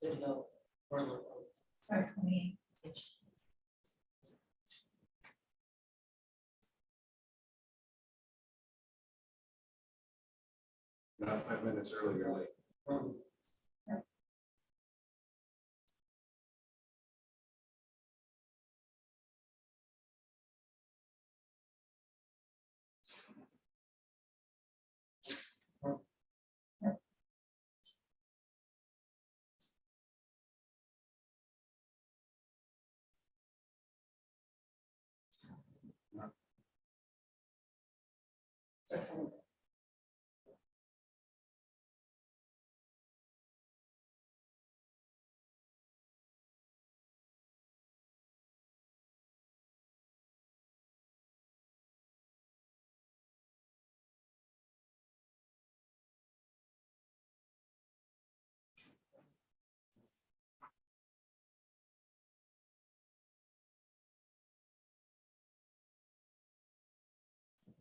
Video, further. 5:28. Not 5 minutes early, you're late.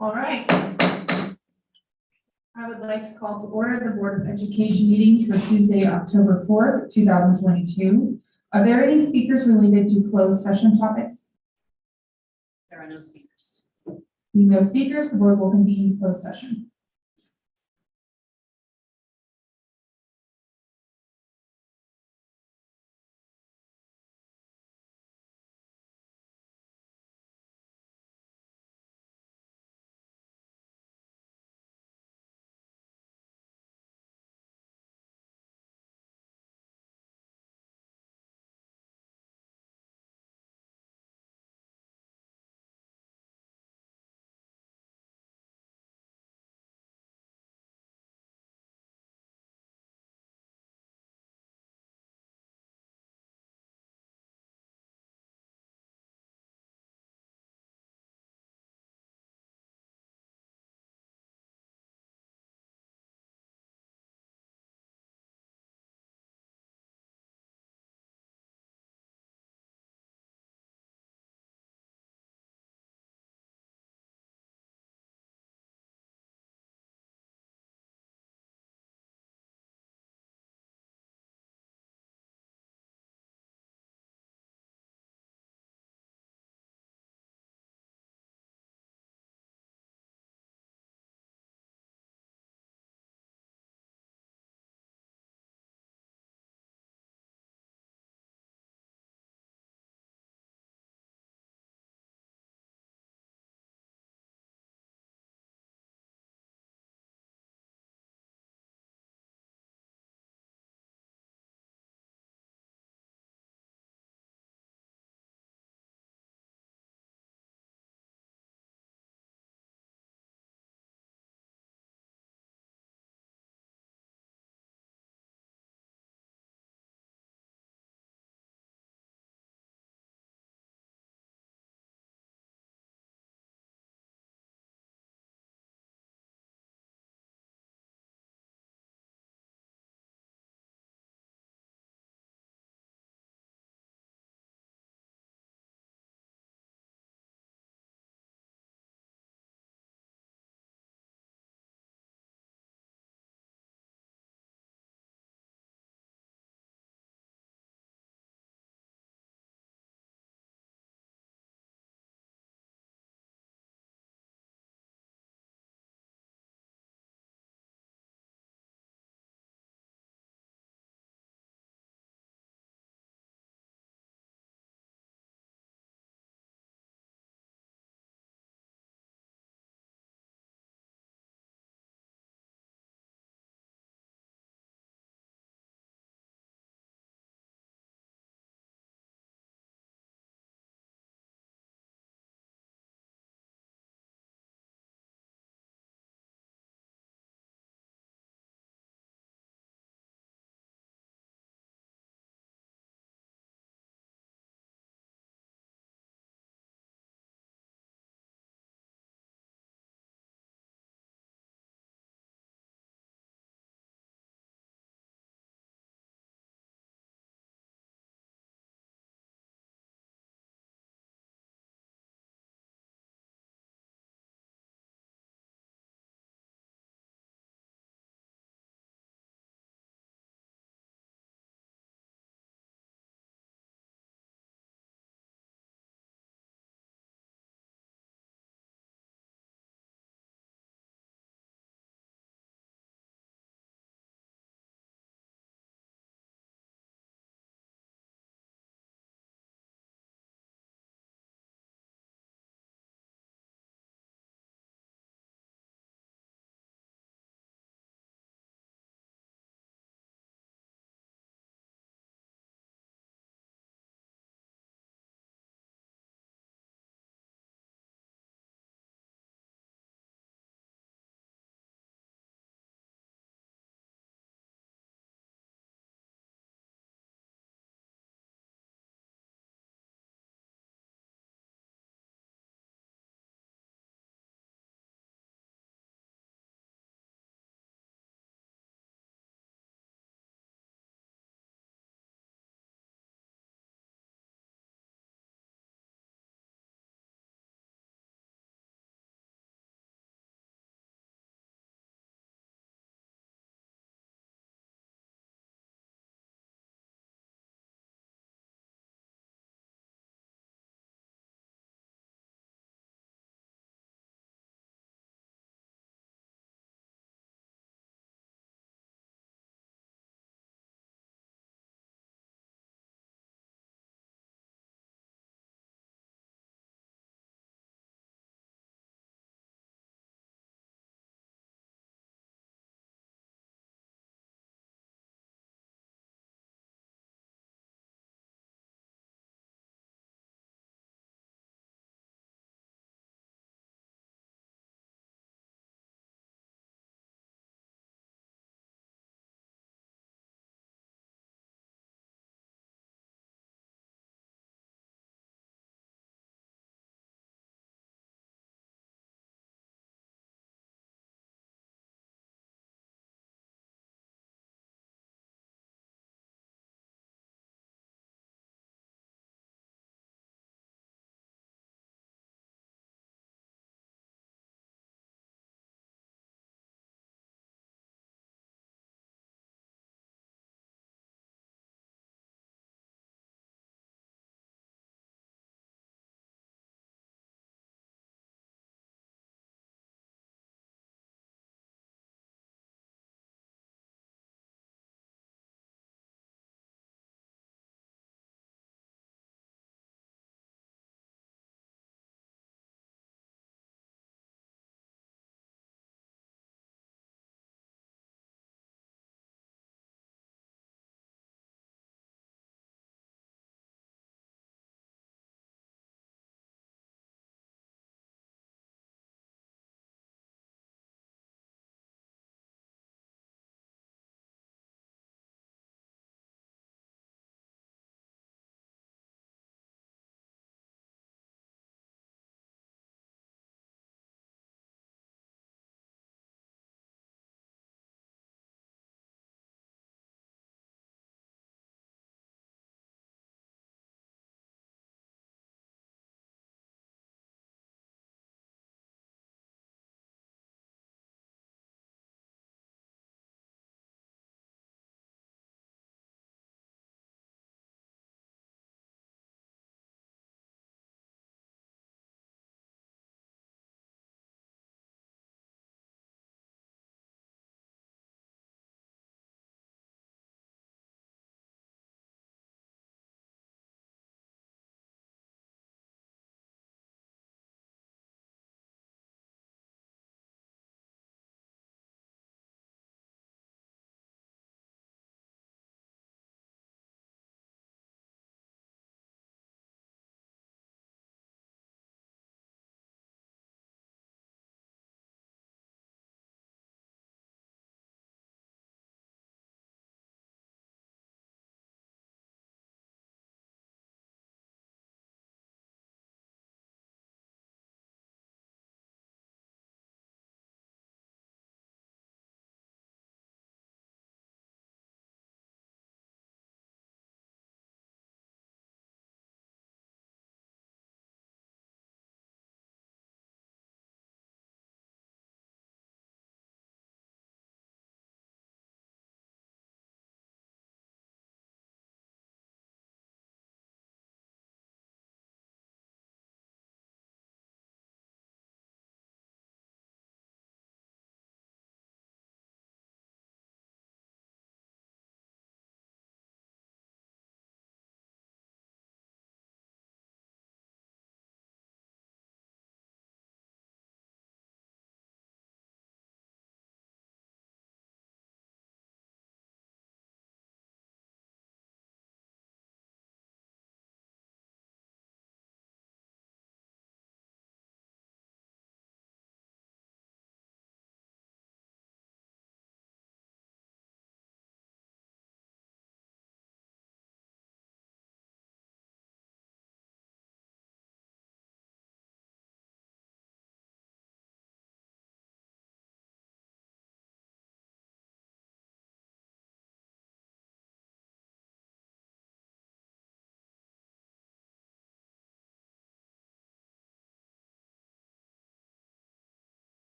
All right. I would like to call to order the Board of Education meeting for Tuesday, October 4th, 2022. Are there any speakers related to closed session topics? There are no speakers. Being no speakers, the board will convene in closed session.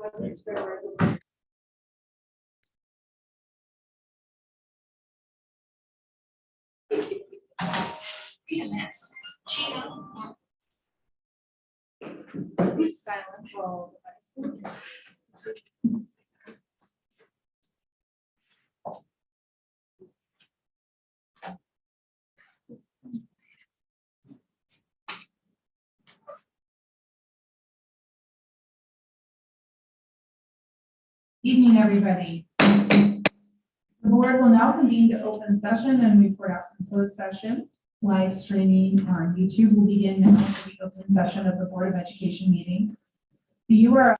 Readiness. Chino. Silence all devices. Evening, everybody. The board will now convene to open session and report out from closed session. Live streaming on YouTube will begin now for the open session of the Board of Education meeting. The URL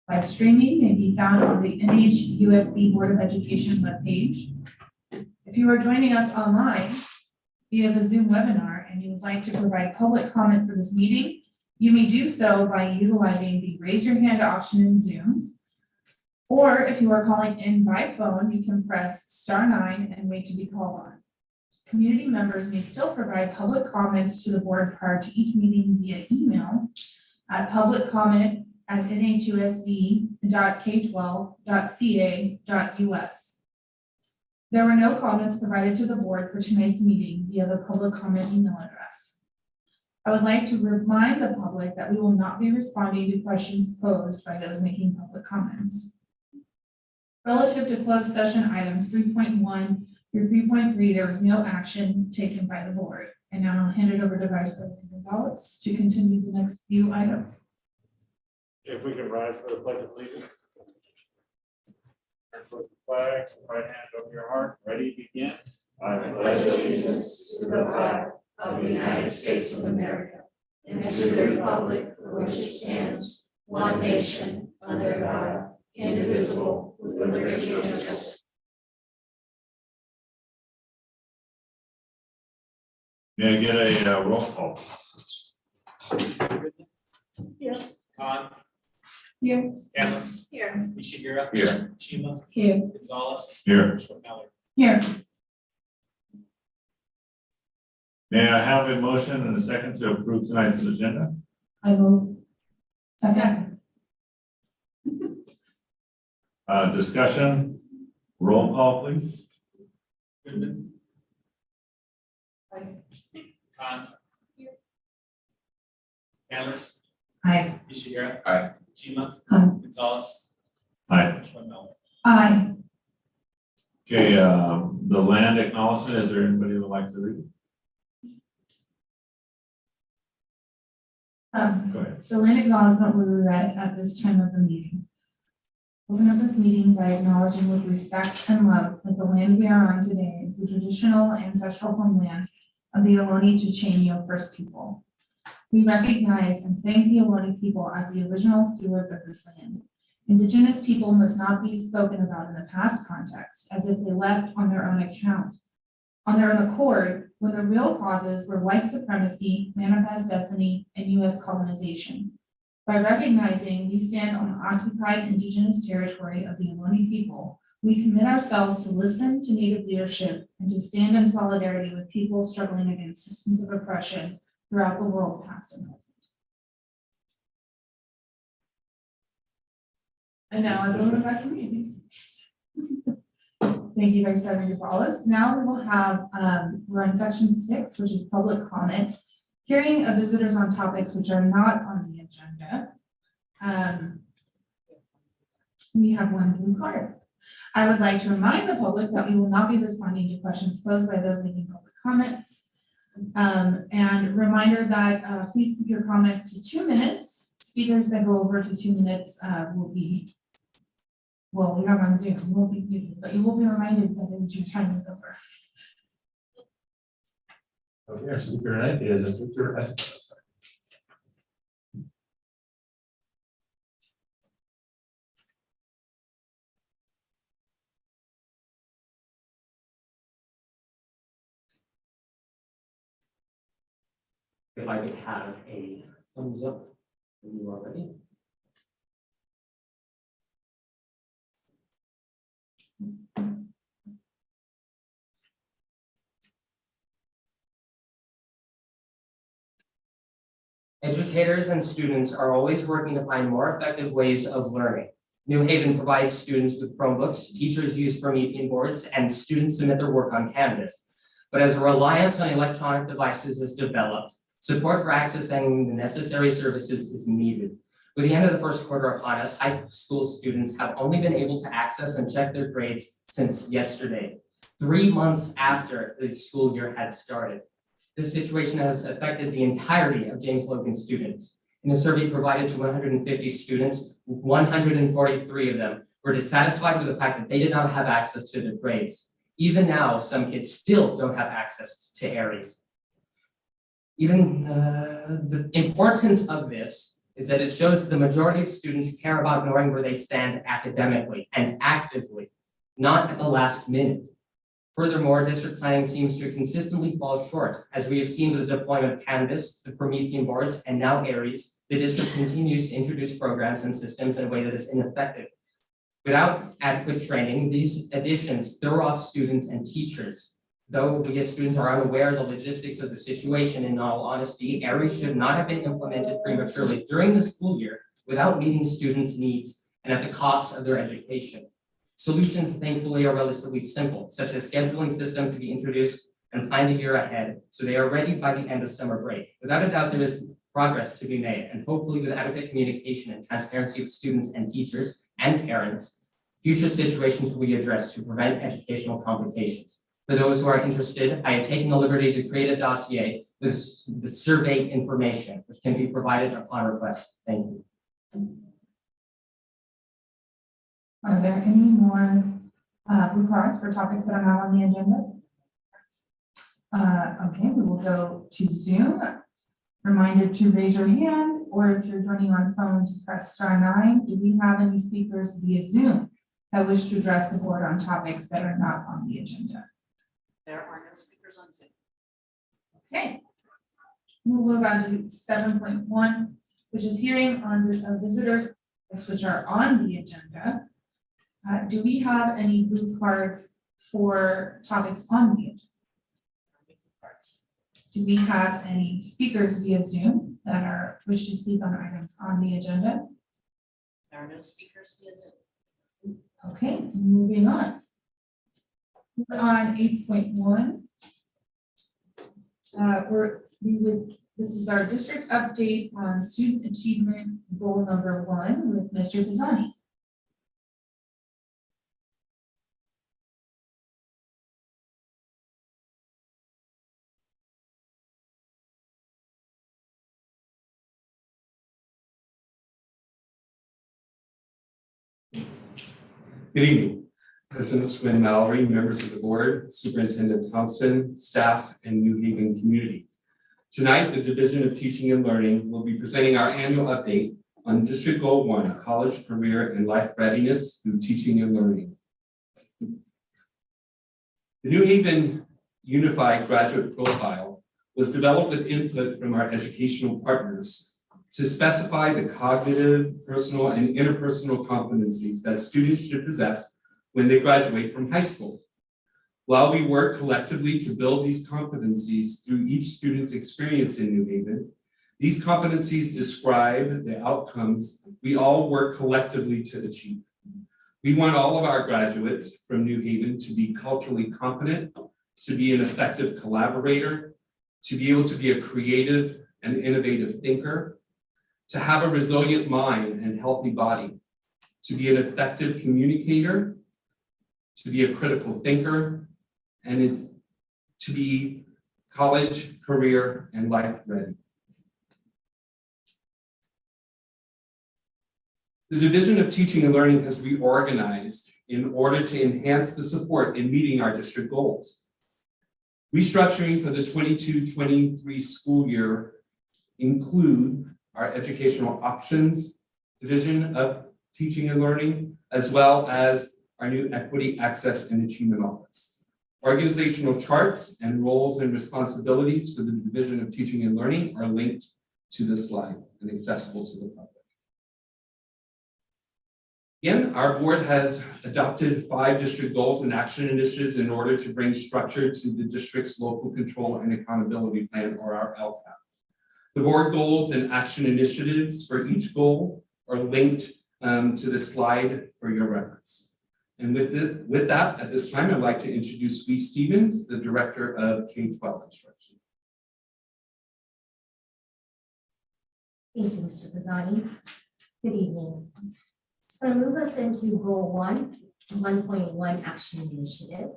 live streaming may be found on the Nhusd Board of Education webpage. If you are joining us online via the Zoom webinar and you would like to provide public comment for this meeting, you may do so by utilizing the raise your hand option in Zoom. Or if you are calling in by phone, you can press *9 and wait to be called on. Community members may still provide public comments to the board prior to each meeting via email at publiccomment@nhusd.k12.ca.us. There were no comments provided to the board for tonight's meeting via the public comment email address. I would like to remind the public that we will not be responding to questions posed by those making public comments. Relative to closed session items 3.1 through 3.3, there was no action taken by the board. And now I'll hand it over to Vice President Gonzalez to continue the next few items. If we can rise for the pledge of allegiance. Put the flag, right hand over your heart, ready, begin. I pledge allegiance to the flag of the United States of America and to the republic for which it stands, one nation, under God, indivisible, with liberty and justice. May I get a roll call? Here. Here. Chavez. Here. Ishihira. Here. Chima. Here. Gonzalez. Here. Schwannmauer. Here. May I have a motion and a second to approve tonight's agenda? I will. Second. Discussion, roll call, please. Goodman. Khan. Chavez. Aye. Ishihira. Aye. Chima. Aye. Gonzalez. Aye. Schwannmauer. Aye. Okay, the land acknowledgement, is there anybody who would like to read it? Go ahead. The land acknowledgement will be read at this time of the meeting. Open up this meeting by acknowledging with respect and love that the land we are on today is the traditional ancestral homeland of the Ohlone First People. We recognize and thank the Ohlone people as the original stewards of this land. Indigenous people must not be spoken about in the past context as if they left on their own accord, when the real causes were white supremacy, manifest destiny, and U.S. colonization. By recognizing we stand on the occupied indigenous territory of the Ohlone people, we commit ourselves to listen to Native leadership and to stand in solidarity with people struggling against systems of oppression throughout the world, past and present. And now it's over back to me. Thank you, Vice President Gonzalez. Now we will have, we're on section 6, which is public comment. Hearing of visitors on topics which are not on the agenda. We have one blue card. I would like to remind the public that we will not be responding to questions posed by those making public comments. And reminder that please keep your comments to 2 minutes. Speakers that go over to 2 minutes will be, well, we have on Zoom, will be muted, but you will be reminded that it is your time is over. Okay, our speaker tonight is Victor Espinosa. If I could have a thumbs up when you are ready. Educators and students are always working to find more effective ways of learning. New Haven provides students with Chromebooks, teachers use Promethean boards, and students submit their work on Canvas. But as a reliance on electronic devices is developed, support for accessing the necessary services is needed. With the end of the first quarter upon us, high school students have only been able to access and check their grades since yesterday, 3 months after the school year had started. This situation has affected the entirety of James Logan students. In a survey provided to 150 students, 143 of them were dissatisfied with the fact that they did not have access to their grades. Even now, some kids still don't have access to Aries. Even the importance of this is that it shows that the majority of students care about knowing where they stand academically and actively, not at the last minute. Furthermore, district planning seems to consistently fall short. As we have seen with the deployment of Canvas, the Promethean boards, and now Aries, the district continues to introduce programs and systems in a way that is ineffective. Without adequate training, these additions throw off students and teachers. Though because students are unaware of the logistics of the situation, in all honesty, Aries should not have been implemented prematurely during the school year without meeting students' needs and at the cost of their education. Solutions, thankfully, are relatively simple, such as scheduling systems to be introduced and planned a year ahead, so they are ready by the end of summer break. Without a doubt, there is progress to be made, and hopefully with adequate communication and transparency of students and teachers and parents, future situations will be addressed to prevent educational complications. For those who are interested, I have taken the liberty to create a dossier with the survey information, which can be provided upon request. Thank you. Are there any more blue cards for topics that are not on the agenda? Okay, we will go to Zoom. Reminder to raise your hand, or if you're joining on phone, to press *9. Do we have any speakers via Zoom that wish to address the board on topics that are not on the agenda? There are no speakers on Zoom. Okay. We'll move on to 7.1, which is hearing on the visitors which are on the agenda. Do we have any blue cards for topics on the agenda? Do we have any speakers via Zoom that wish to speak on items on the agenda? There are no speakers via Zoom. Okay, moving on. We're on 8.1. This is our district update on student achievement goal number 1 with Mr. Pisani. Good evening, President Swin Mallory, members of the board, Superintendent Thompson, staff, and New Haven community. Tonight, the Division of Teaching and Learning will be presenting our annual update on District Goal 1, College, Career, and Life Readiness through Teaching and Learning. The New Haven Unified Graduate Profile was developed with input from our educational partners to specify the cognitive, personal, and interpersonal competencies that students should possess when they graduate from high school. While we work collectively to build these competencies through each student's experience in New Haven, these competencies describe the outcomes we all work collectively to achieve. We want all of our graduates from New Haven to be culturally competent, to be an effective collaborator, to be able to be a creative and innovative thinker, to have a resilient mind and healthy body, to be an effective communicator, to be a critical thinker, and to be college, career, and life ready. The Division of Teaching and Learning has reorganized in order to enhance the support in meeting our district goals. Restructuring for the 22-23 school year include our Educational Options Division of Teaching and Learning, as well as our new Equity, Access, and Achievement Office. Organizational charts and roles and responsibilities for the Division of Teaching and Learning are linked to this slide and accessible to the public. Again, our board has adopted 5 district goals and action initiatives in order to bring structure to the district's local control and accountability plan, or our LCAP. The board goals and action initiatives for each goal are linked to the slide for your reference. And with that, at this time, I'd like to introduce Lee Stevens, the Director of K-12 Instruction. Thank you, Mr. Pisani. Good evening. It's going to move us into Goal 1.1 Action Initiative.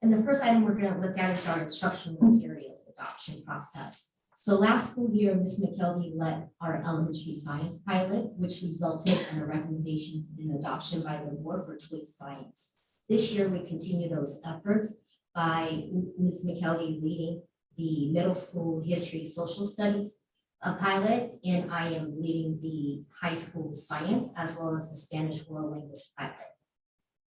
And the first item we're going to look at is our instructional materials adoption process. So last school year, Ms. McKelvey led our elementary science pilot, which resulted in a recommendation and adoption by the board for Twig Science. This year, we continue those efforts by Ms. McKelvey leading the middle school history social studies pilot, and I am leading the high school science as well as the Spanish world language pilot.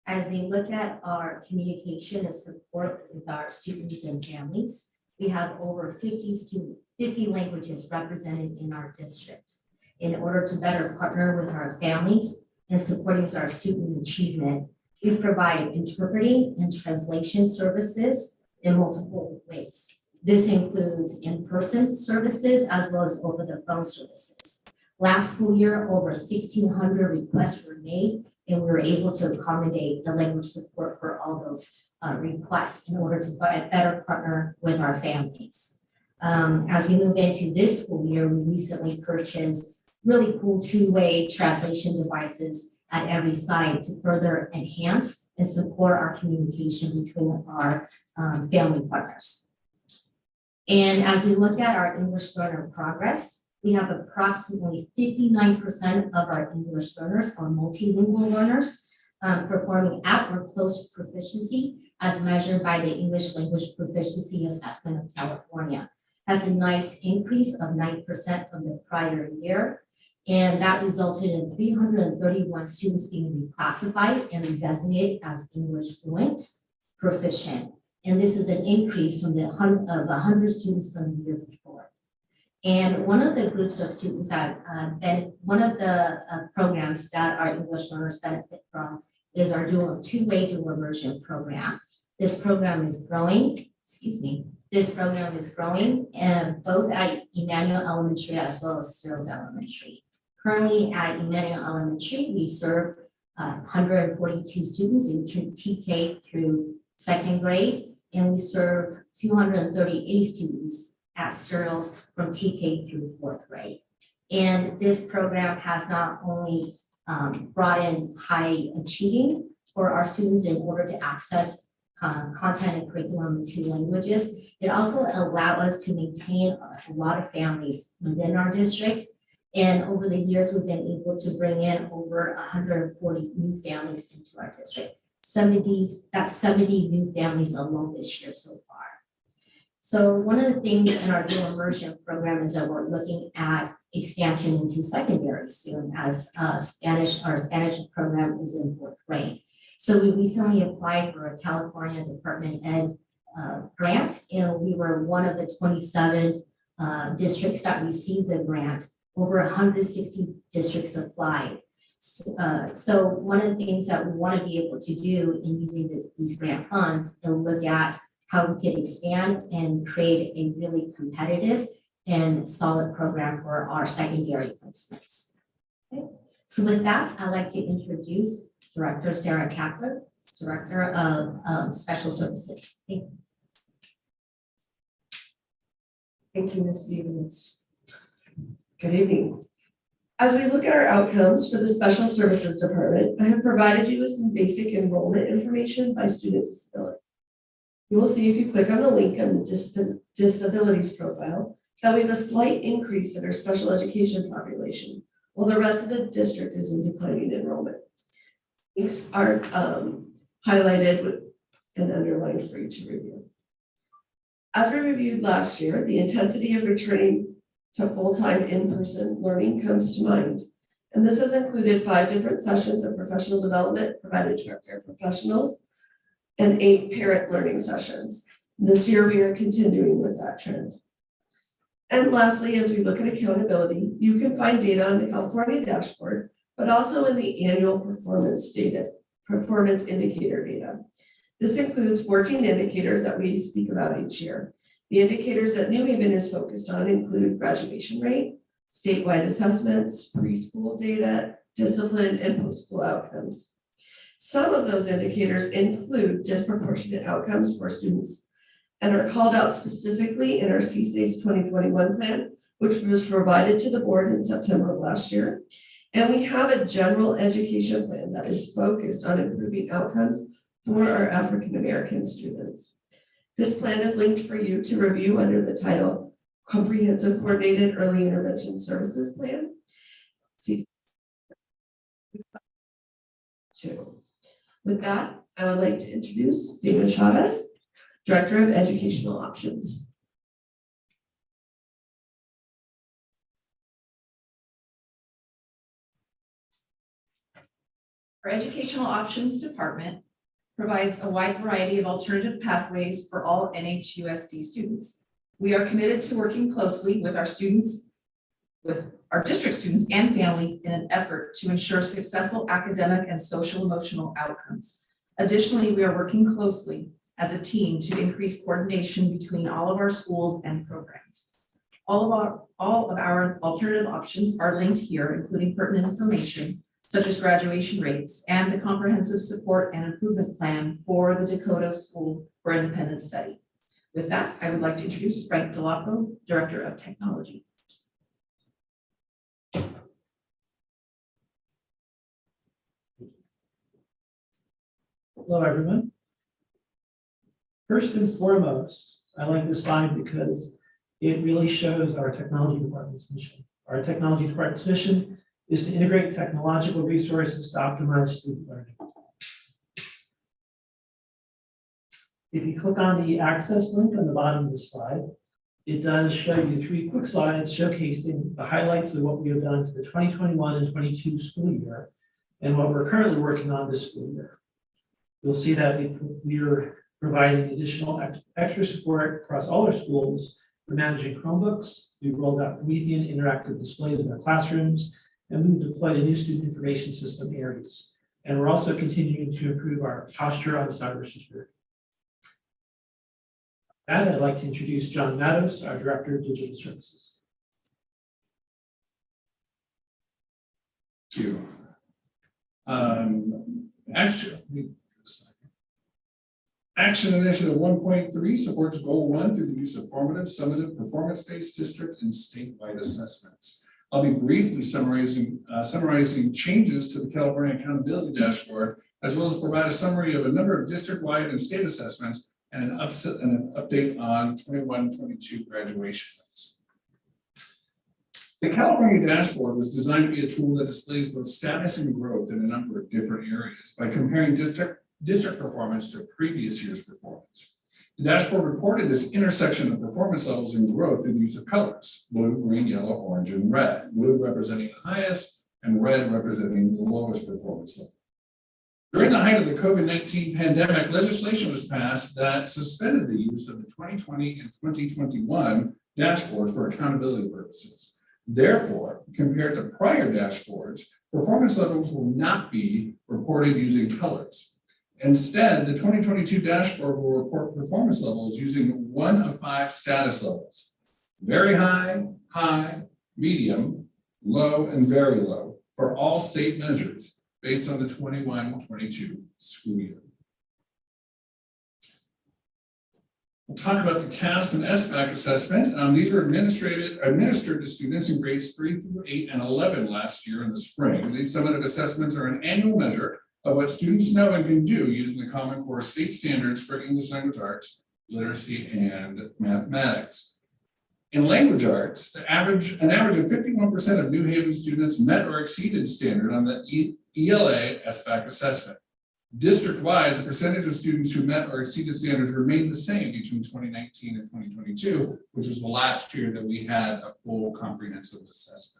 As we look at our communication and support with our students and families, we have over 50 languages represented in our district. In order to better partner with our families and supporting our student achievement, we provide interpreting and translation services in multiple ways. This includes in-person services as well as over-the-phone services. Last school year, over 1,600 requests were made, and we were able to accommodate the language support for all those requests in order to better partner with our families. As we move into this school year, we recently purchased really cool two-way translation devices at every site to further enhance and support our communication between our family partners. And as we look at our English learner progress, we have approximately 59% of our English learners are multilingual learners performing at or close to proficiency as measured by the English Language Proficiency Assessment of California. That's a nice increase of 9% from the prior year. And that resulted in 331 students being reclassified and redesignated as English fluent proficient. And this is an increase from the 100 students from the year before. And one of the groups of students that one of the programs that our English learners benefit from is our two-way dual immersion program. This program is growing, This program is growing and both at Emmanuel Elementary as well as Stills Elementary. Currently at Emmanuel Elementary, we serve 142 students in TK through second grade, and we serve 238 students at Stills from TK through fourth grade. And this program has not only brought in high achieving for our students in order to access content and curriculum in 2 languages, it also allows us to maintain a lot of families within our district. And over the years, we've been able to bring in over 140 new families into our district. That's 70 new families alone this year so far. So one of the things in our dual immersion program is that we're looking at expansion into secondary soon as our Spanish program is in 4th grade. So we recently applied for a California Department Ed grant, and we were one of the 27 districts that received the grant. Over 160 districts applied. So one of the things that we want to be able to do in using these grant funds and look at how we can expand and create a really competitive and solid program for our secondary placements. Okay. So with that, I'd like to introduce Director Sarah Kaplan, Director of Special Services. Thank you. Thank you, Ms. Stevens. Good evening. As we look at our outcomes for the Special Services Department, I have provided you with some basic enrollment information by student disability. You will see if you click on the link on the disabilities profile that we have a slight increase in our special education population, while the rest of the district is in declining enrollment. Links are highlighted with and underlined for you to review. As we reviewed last year, the intensity of returning to full-time in-person learning comes to mind. And this has included 5 different sessions of professional development provided to our paraprofessionals and 8 parent learning sessions. This year, we are continuing with that trend. And lastly, as we look at accountability, you can find data on the California dashboard, but also in the annual performance indicator data. This includes 14 indicators that we speak about each year. The indicators that New Haven is focused on include graduation rate, statewide assessments, preschool data, discipline, and post-school outcomes. Some of those indicators include disproportionate outcomes for students and are called out specifically in our CSACE 2021 plan, which was provided to the board in September of last year. And we have a general education plan that is focused on improving outcomes for our African American students. This plan is linked for you to review under the title Comprehensive Coordinated Early Intervention Services Plan. With that, I would like to introduce David Chavez, Director of Educational Options. Our Educational Options Department provides a wide variety of alternative pathways for all NHUSD students. We are committed to working closely with our students, with our district students and families in an effort to ensure successful academic and social emotional outcomes. Additionally, we are working closely as a team to increase coordination between all of our schools and programs. All of our alternative options are linked here, including pertinent information such as graduation rates and the comprehensive support and improvement plan for the Delotto School for Independent Study. With that, I would like to introduce Brent Delotto, Director of Technology. Hello, everyone. First and foremost, I like this slide because it really shows our technology department's mission. Our technology department's mission is to integrate technological resources to optimize student learning. If you click on the access link on the bottom of the slide, it does show you 3 quick slides showcasing the highlights of what we have done for the 2021 and 22 school year and what we're currently working on this school year. You'll see that we are providing additional extra support across all our schools for managing Chromebooks. We've rolled out Promethean interactive displays in our classrooms, and we've deployed a new student information system, Aries. And we're also continuing to improve our posture on cybersecurity. And I'd like to introduce John Matos, our Director of Digital Services. Thank you. Action Initiative 1.3 supports Goal 1 through the use of formative, summative, performance-based district and statewide assessments. I'll be briefly summarizing changes to the California Accountability Dashboard, as well as provide a summary of a number of district-wide and state assessments and an update on 21-22 graduation rates. The California Dashboard was designed to be a tool that displays both status and growth in a number of different areas by comparing district performance to previous year's performance. The dashboard reported this intersection of performance levels and growth through the use of colors: blue, green, yellow, orange, and red. Blue representing the highest and red representing the lowest performance level. During the height of the COVID-19 pandemic, legislation was passed that suspended the use of the 2020 and 2021 dashboard for accountability purposes. Therefore, compared to prior dashboards, performance levels will not be reported using colors. Instead, the 2022 dashboard will report performance levels using 1 of 5 status levels: very high, high, medium, low, and very low for all state measures based on the 21-22 school year. We'll talk about the CASP and SBAC assessment. These were administered to students in grades 3 through 8 and 11 last year in the spring. These summative assessments are an annual measure of what students know and can do using the Common Core state standards for English language arts, literacy, and mathematics. In language arts, an average of 51% of New Haven students met or exceeded standard on the ELA SBAC assessment. District-wide, the percentage of students who met or exceeded standards remained the same between 2019 and 2022, which was the last year that we had a full comprehensive assessment.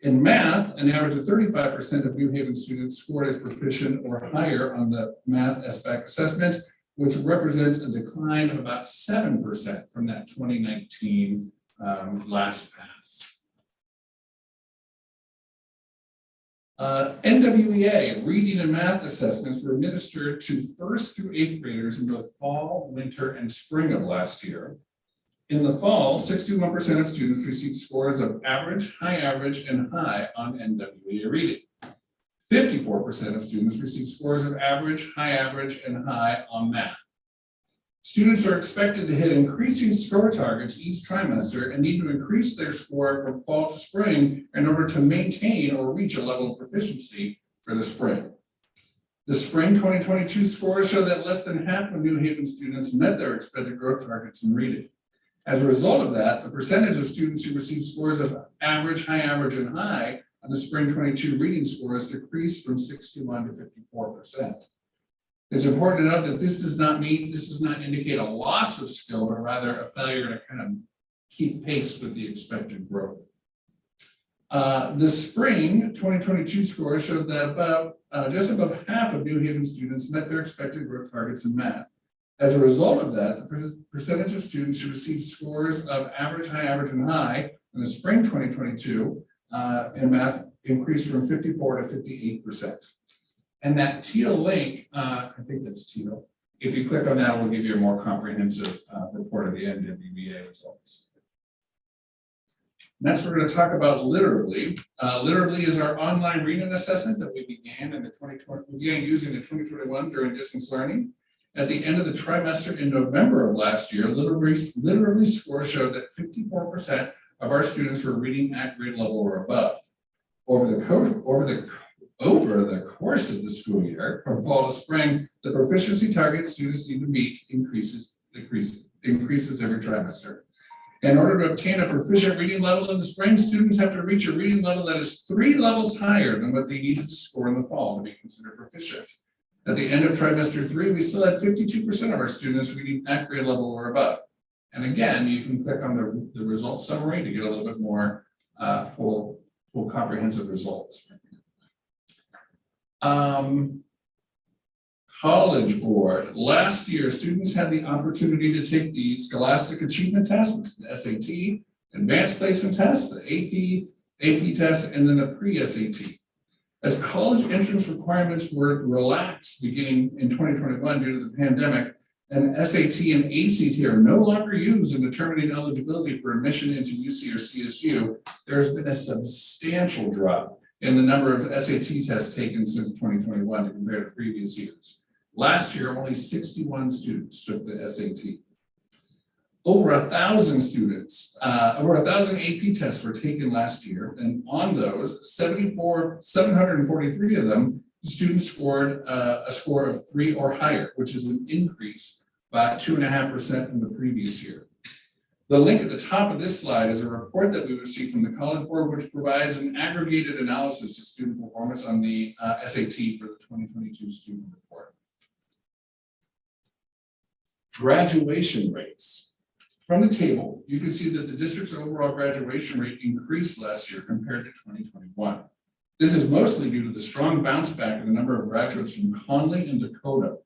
In math, an average of 35% of New Haven students scored as proficient or higher on the math SBAC assessment, which represents a decline of about 7% from that 2019 last pass. NWEA, reading and math assessments were administered to 1st through 8th graders in both fall, winter, and spring of last year. In the fall, 61% of students received scores of average, high average, and high on NWEA reading. 54% of students received scores of average, high average, and high on math. Students are expected to hit increasing score targets each trimester and need to increase their score from fall to spring in order to maintain or reach a level of proficiency for the spring. The spring 2022 scores show that less than half of New Haven students met their expected growth targets in reading. As a result of that, the percentage of students who received scores of average, high average, and high on the spring 22 reading scores decreased from 61 to 54%. It's important to note that this does not indicate a loss of skill, but rather a failure to kind of keep pace with the expected growth. The spring 2022 scores showed that just above half of New Haven students met their expected growth targets in math. As a result of that, the percentage of students who received scores of average, high average, and high in the spring 2022 in math increased from 54 to 58%. And that teal link, I think that's teal. If you click on that, it will give you a more comprehensive report of the NWEA results. Next, we're going to talk about Literally. Literally is our online reading assessment that we began using in 2021 during distance learning. At the end of the trimester in November of last year, Literally scores showed that 54% of our students were reading at grade level or above. Over the course of the school year, from fall to spring, the proficiency target students need to meet increases every trimester. In order to obtain a proficient reading level in the spring, students have to reach a reading level that is 3 levels higher than what they needed to score in the fall to be considered proficient. At the end of trimester 3, we still had 52% of our students reading at grade level or above. And again, you can click on the results summary to get a little bit more full comprehensive results. College Board. Last year, students had the opportunity to take the Scholastic Achievement Test, which is the SAT, Advanced Placement Test, the AP test, and then the pre-SAT. As college entrance requirements were relaxed beginning in 2021 due to the pandemic, and SAT and ACT are no longer used in determining eligibility for admission into UC or CSU, there has been a substantial drop in the number of SAT tests taken since 2021 to compare to previous years. Last year, only 61 students took the SAT. Over 1,000 students, over 1,000 AP tests were taken last year, and on those, 743 of them, the students scored a score of 3 or higher, which is an increase by 2.5% from the previous year. The link at the top of this slide is a report that we received from the College Board, which provides an aggregated analysis of student performance on the SAT for the 2022 student report. Graduation rates. From the table, you can see that the district's overall graduation rate increased last year compared to 2021. This is mostly due to the strong bounce back in the number of graduates from Conley and Dakota.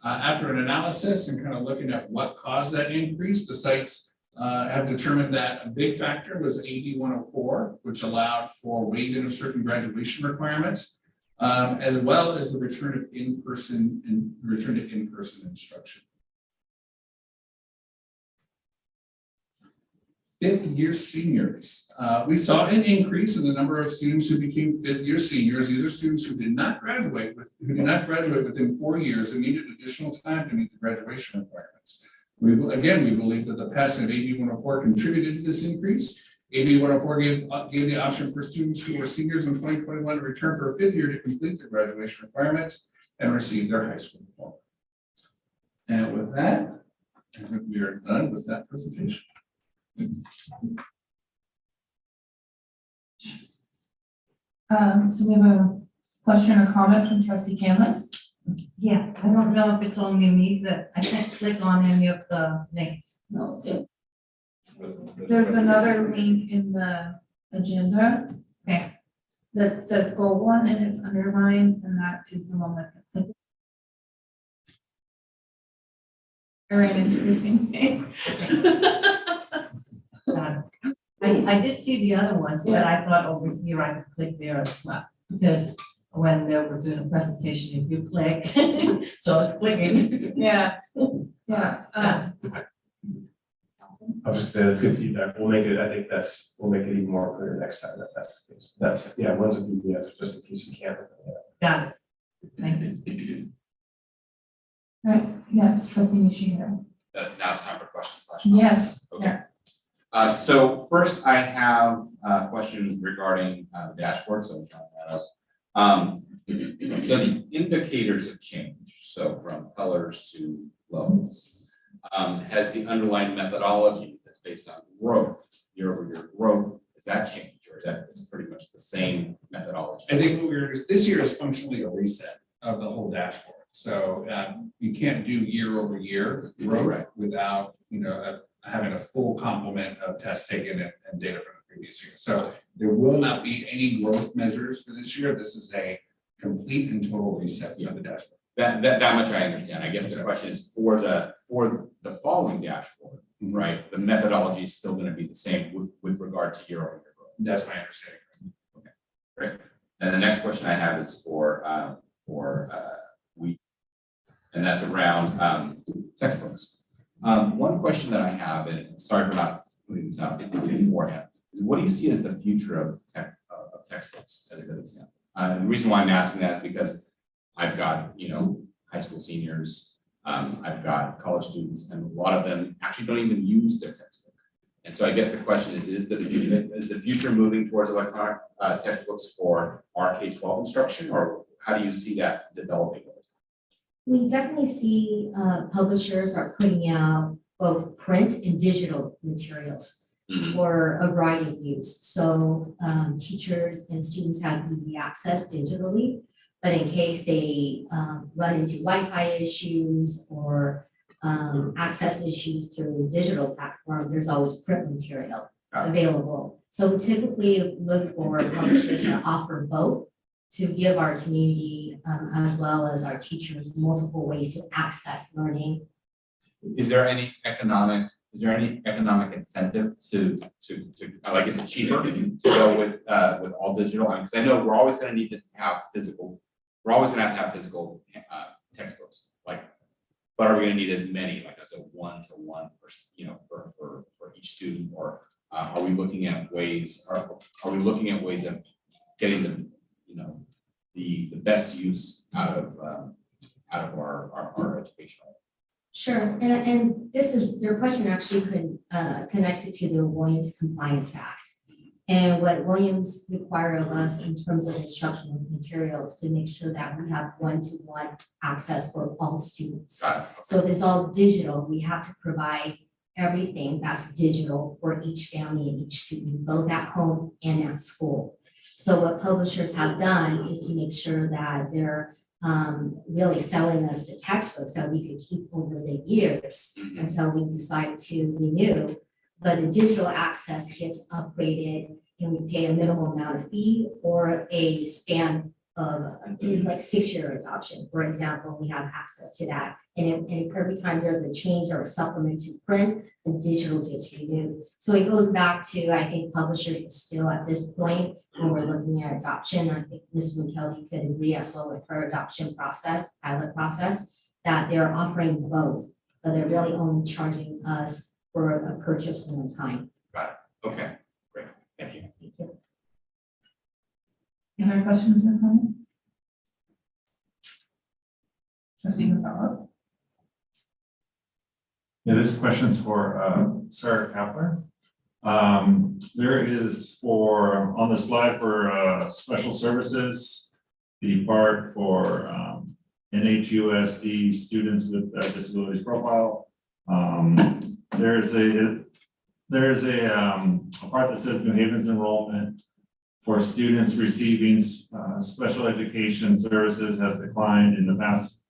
After an analysis and kind of looking at what caused that increase, the sites have determined that a big factor was AB 104, which allowed for waiving of certain graduation requirements, as well as the return to in-person instruction. Fifth-year seniors. We saw an increase in the number of students who became fifth-year seniors. These are students who did not graduate within 4 years and needed additional time to meet the graduation requirements. We believe that the passing of AB 104 contributed to this increase. AB 104 gave the option for students who were seniors in 2021 to return for a 5th year to complete their graduation requirements and receive their high school diploma. And with that, I think we are done with that presentation. So we have a question or comment from Trustee Canlis. Yeah, I don't know if it's only me, but I can't click on any of the links. No, so. There's another link in the agenda. Okay. That says goal 1 and it's underlined, and that is the one that's clicked. I ran into the same thing. I did see the other ones, but I thought over here I could click there as well. because when they were doing a presentation, if you click, so it's clicking. Yeah, yeah, I was just saying, that's good feedback. We'll make it, I think we'll make it even more clear next time that that's the case. That's, yeah, one's a PDF, just in case you can't. Got it. Thank you. right, yes, trustee Nishihiro. Now it's time for questions slash. Yes, Okay. yes. So first I have a question regarding the dashboard, so John Manos. So the indicators have changed, so from colors to levels. Has the underlying methodology that's based on growth, year-over-year growth, has that changed, or is that it's pretty much the same methodology? I think this year is functionally a reset of the whole dashboard. So you can't do year over year growth without, having a full complement of tests taken and data from the previous year. So there will not be any growth measures for this year. This is a complete and total reset of the dashboard. That much I understand. I guess the question is for the following dashboard, right? The methodology is still going to be the same with regard to year-over-year growth. That's my understanding. Okay, great. And the next question I have is for we, and that's around textbooks. One question that I have, and sorry for not putting this out beforehand, is what do you see as the future of textbooks as a good example? The reason why I'm asking that is because I've got, high school seniors, I've got college students, and a lot of them actually don't even use their textbook. And so I guess the question is the future moving towards electronic textbooks for our K-12 instruction, or how do you see that developing? We definitely see publishers are putting out both print and digital materials for a variety of use. So teachers and students have easy access digitally, but in case they run into Wi-Fi issues or access issues through digital platform, there's always print material available. So we typically look for publishers that offer both to give our community as well as our teachers multiple ways to access learning. Is there any economic incentive to like, is it cheaper to go with all digital? Because I know we're always going to need to have physical. We're always going to have physical textbooks. Like, but are we going to need as many? Like, that's a 1-to-1 for each student, or are we looking at ways? Are we looking at ways of getting them, the best use out of our educational? Sure, and this is, your question actually connects it to the Williams Compliance Act. And what Williams require of us in terms of instructional materials to make sure that we have one-to-one access for all students. So if it's all digital, we have to provide everything that's digital for each family and each student, both at home and at school. So what publishers have done is to make sure that they're really selling us the textbooks that we could keep over the years until we decide to renew. But the digital access gets upgraded and we pay a minimal amount of fee or a span of like 6-year adoption. For example, we have access to that. And every time there's a change or a supplement to print, the digital gets renewed. So it goes back to, I think publishers are still at this point when we're looking at adoption. I think Ms. McKelvey could agree as well with her adoption process, pilot process, that they're offering both, but they're really only charging us for a purchase one time. Got it. Okay, great. Thank you. Any other questions or comments? Trustee Gonzalez. Yeah, this question's for Sarah Kaplan. There is on the slide for special services, the part for NHUSD students with disabilities profile. There's a part that says New Haven's enrollment for students receiving special education services has declined in the past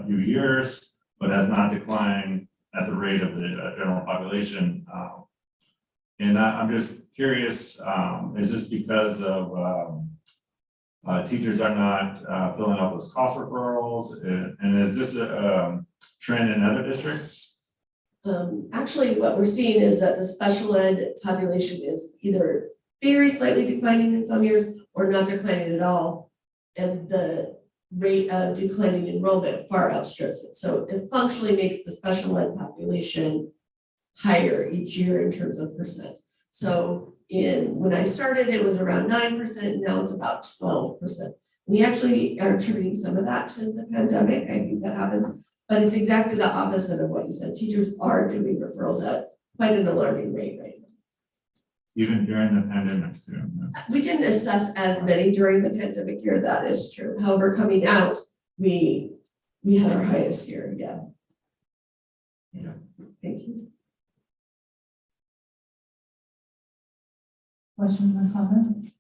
few years, but has not declined at the rate of the general population. And I'm just curious, is this because of teachers are not filling out those cost referrals? And is this a trend in other districts? Actually, what we're seeing is that the special ed population is either very slightly declining in some years or not declining at all. And the rate of declining enrollment far outstrips it. So it functionally makes the special ed population higher each year in terms of percent. So when I started, it was around 9%, now it's about 12%. We actually are attributing some of that to the pandemic. I think that happened, but it's exactly the opposite of what you said. Teachers are doing referrals at quite an alarming rate right now. Even during the pandemic too. We didn't assess as many during the pandemic year, that is true. However, coming out, we had our highest year, yeah. Yeah, thank you. Questions or comments?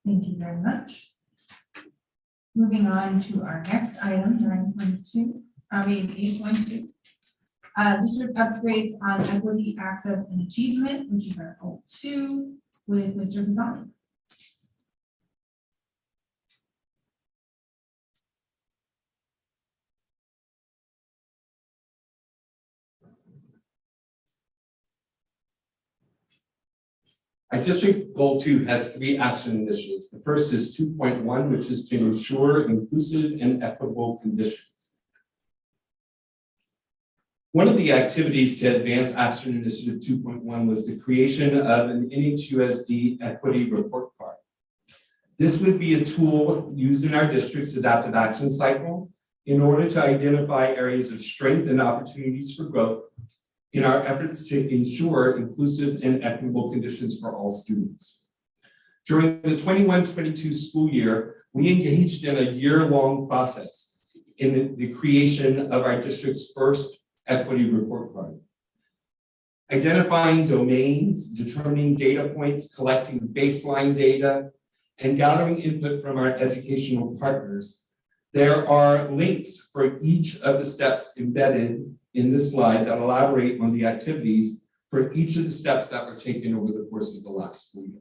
Thank you very much. Moving on to our next item, 8.2. District upgrades on equity, access, and achievement, which is our goal 2 with Mr. Pisani. Our district goal 2 has 3 action initiatives. The first is 2.1, which is to ensure inclusive and equitable conditions. One of the activities to advance action initiative 2.1 was the creation of an Nhusd equity report card. This would be a tool used in our district's adaptive action cycle in order to identify areas of strength and opportunities for growth in our efforts to ensure inclusive and equitable conditions for all students. During the 21-22 school year, we engaged in a year-long process in the creation of our district's first equity report card. Identifying domains, determining data points, collecting baseline data, and gathering input from our educational partners. There are links for each of the steps embedded in this slide that elaborate on the activities for each of the steps that were taken over the course of the last school year.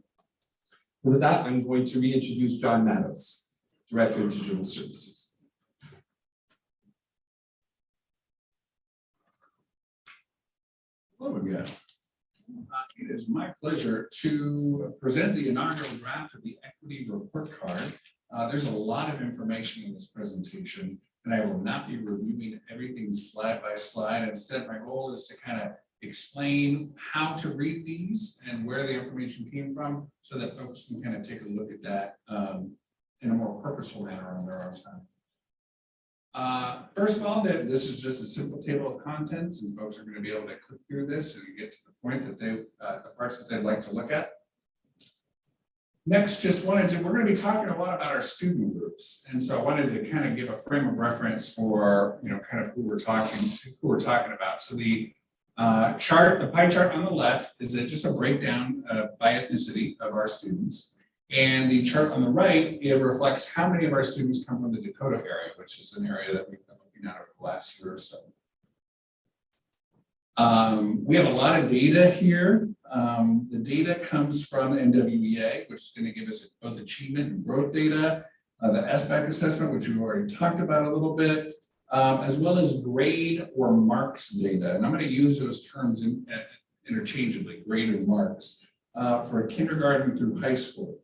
With that, I'm going to reintroduce John Matos, Director of Digital Services. Hello again. It is my pleasure to present the inaugural draft of the equity report card. There's a lot of information in this presentation, and I will not be reviewing everything slide by slide. Instead, my goal is to kind of explain how to read these and where the information came from so that folks can kind of take a look at that in a more purposeful manner on their own time. First of all, this is just a simple table of contents, and folks are going to be able to click through this and get to the point that the parts that they'd like to look at. Next, we're going to be talking a lot about our student groups, and so I wanted to kind of give a frame of reference for kind of who we're talking about. So the pie chart on the left is just a breakdown by ethnicity of our students. And the chart on the right, it reflects how many of our students come from the Dakota area, which is an area that we've been looking at over the last year or so. We have a lot of data here. The data comes from the NWEA, which is going to give us both achievement and growth data, the SBAC assessment, which we've already talked about a little bit, as well as grade or marks data. And I'm going to use those terms interchangeably, grade and marks, for kindergarten through high school.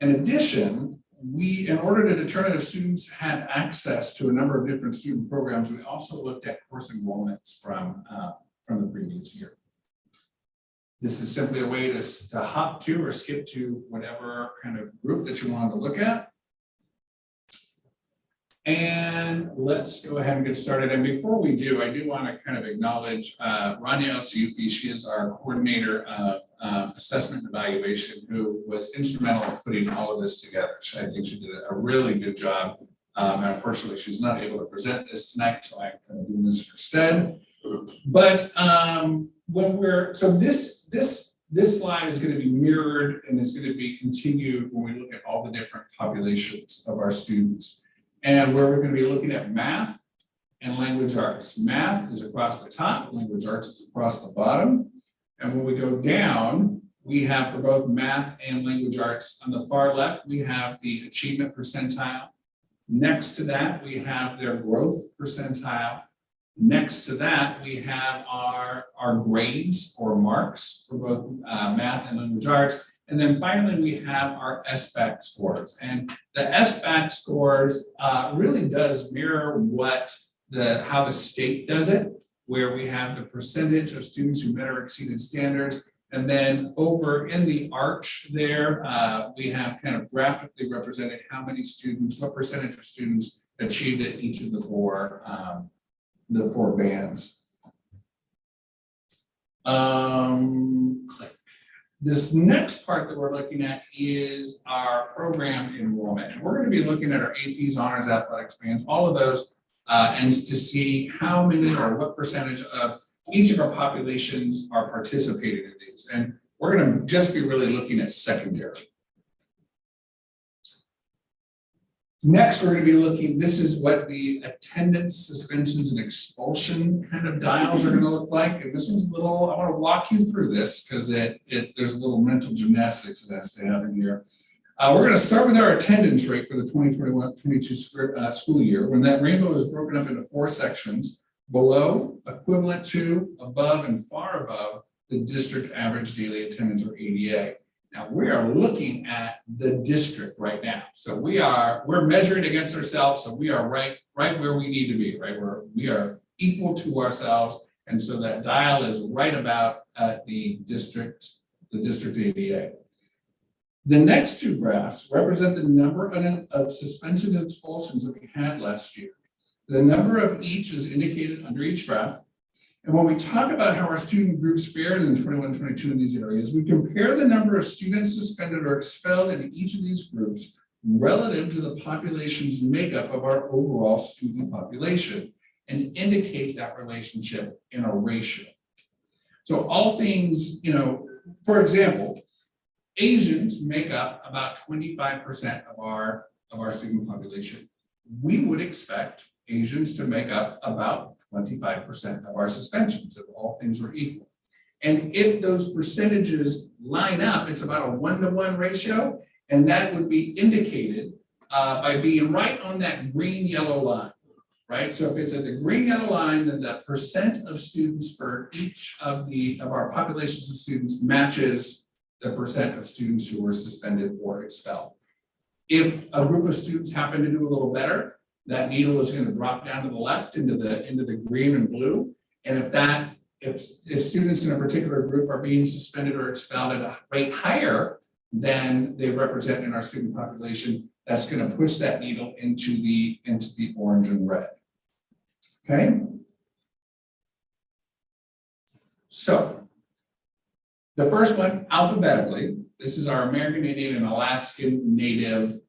In addition, in order to determine if students had access to a number of different student programs, we also looked at course enrollments from the previous year. This is simply a way to hop to or skip to whatever kind of group that you wanted to look at. And let's go ahead and get started. And before we do, I do want to kind of acknowledge Rania Siufi. She is our coordinator of assessment and evaluation, who was instrumental in putting all of this together. I think she did a really good job. And unfortunately, she's not able to present this tonight, so I'm doing this in her stead. But this slide is going to be mirrored and is going to be continued when we look at all the different populations of our students. And where we're going to be looking at math and language arts. Math is across the top, language arts is across the bottom. And when we go down, we have for both math and language arts on the far left, we have the achievement percentile. Next to that, we have their growth percentile. Next to that, we have our grades or marks for both math and language arts. And then finally, we have our SBAC scores. And the SBAC scores really does mirror how the state does it, where we have the percentage of students who met or exceeded standards. And then over in the arch there, we have kind of graphically represented how many students, what percentage of students achieved at each of the four bands. This next part that we're looking at is our program enrollment. And we're going to be looking at our APs, honors, athletics bands, all of those, and to see how many or what percentage of each of our populations are participating in these. And we're going to just be really looking at secondary. Next, we're going to be looking, this is what the attendance, suspensions, and expulsion kind of dials are going to look like. And this one's a little, I want to walk you through this because there's a little mental gymnastics that has to happen here. We're going to start with our attendance rate for the 2021-22 school year, when that rainbow is broken up into 4 sections: below, equivalent to, above, and far above the district average daily attendance, or ADA. Now we are looking at the district right now. So we're measuring against ourselves. So we are right where we need to be, right? We are equal to ourselves. And so that dial is right about the district ADA. The next 2 graphs represent the number of suspensions and expulsions that we had last year. The number of each is indicated under each graph. And when we talk about how our student groups fared in 21-22 in these areas, we compare the number of students suspended or expelled in each of these groups relative to the population's makeup of our overall student population and indicate that relationship in a ratio. So all things, for example, Asians make up about 25% of our student population. We would expect Asians to make up about 25% of our suspensions if all things were equal. And if those percentages line up, it's about a 1-to-1 ratio, and that would be indicated by being right on that green-yellow line, right? So if it's at the green-yellow line, then the percent of students for each of our populations of students matches the percent of students who were suspended or expelled. If a group of students happen to do a little better, that needle is going to drop down to the left into the green and blue. And if students in a particular group are being suspended or expelled at a rate higher than they represent in our student population, that's going to push that needle into the orange and red. Okay. So the first one, alphabetically, this is our American Indian and Alaskan Native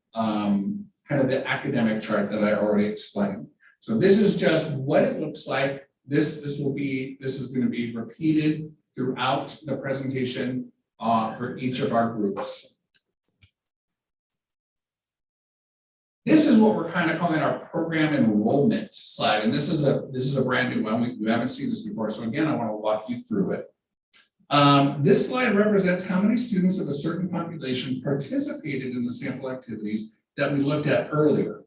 kind of the academic chart that I already explained. So this is just what it looks like. This is going to be repeated throughout the presentation for each of our groups. This is what we're kind of calling our program enrollment slide, and this is a brand new one. We haven't seen this before, so again, I want to walk you through it. This slide represents how many students of a certain population participated in the sample activities that we looked at earlier.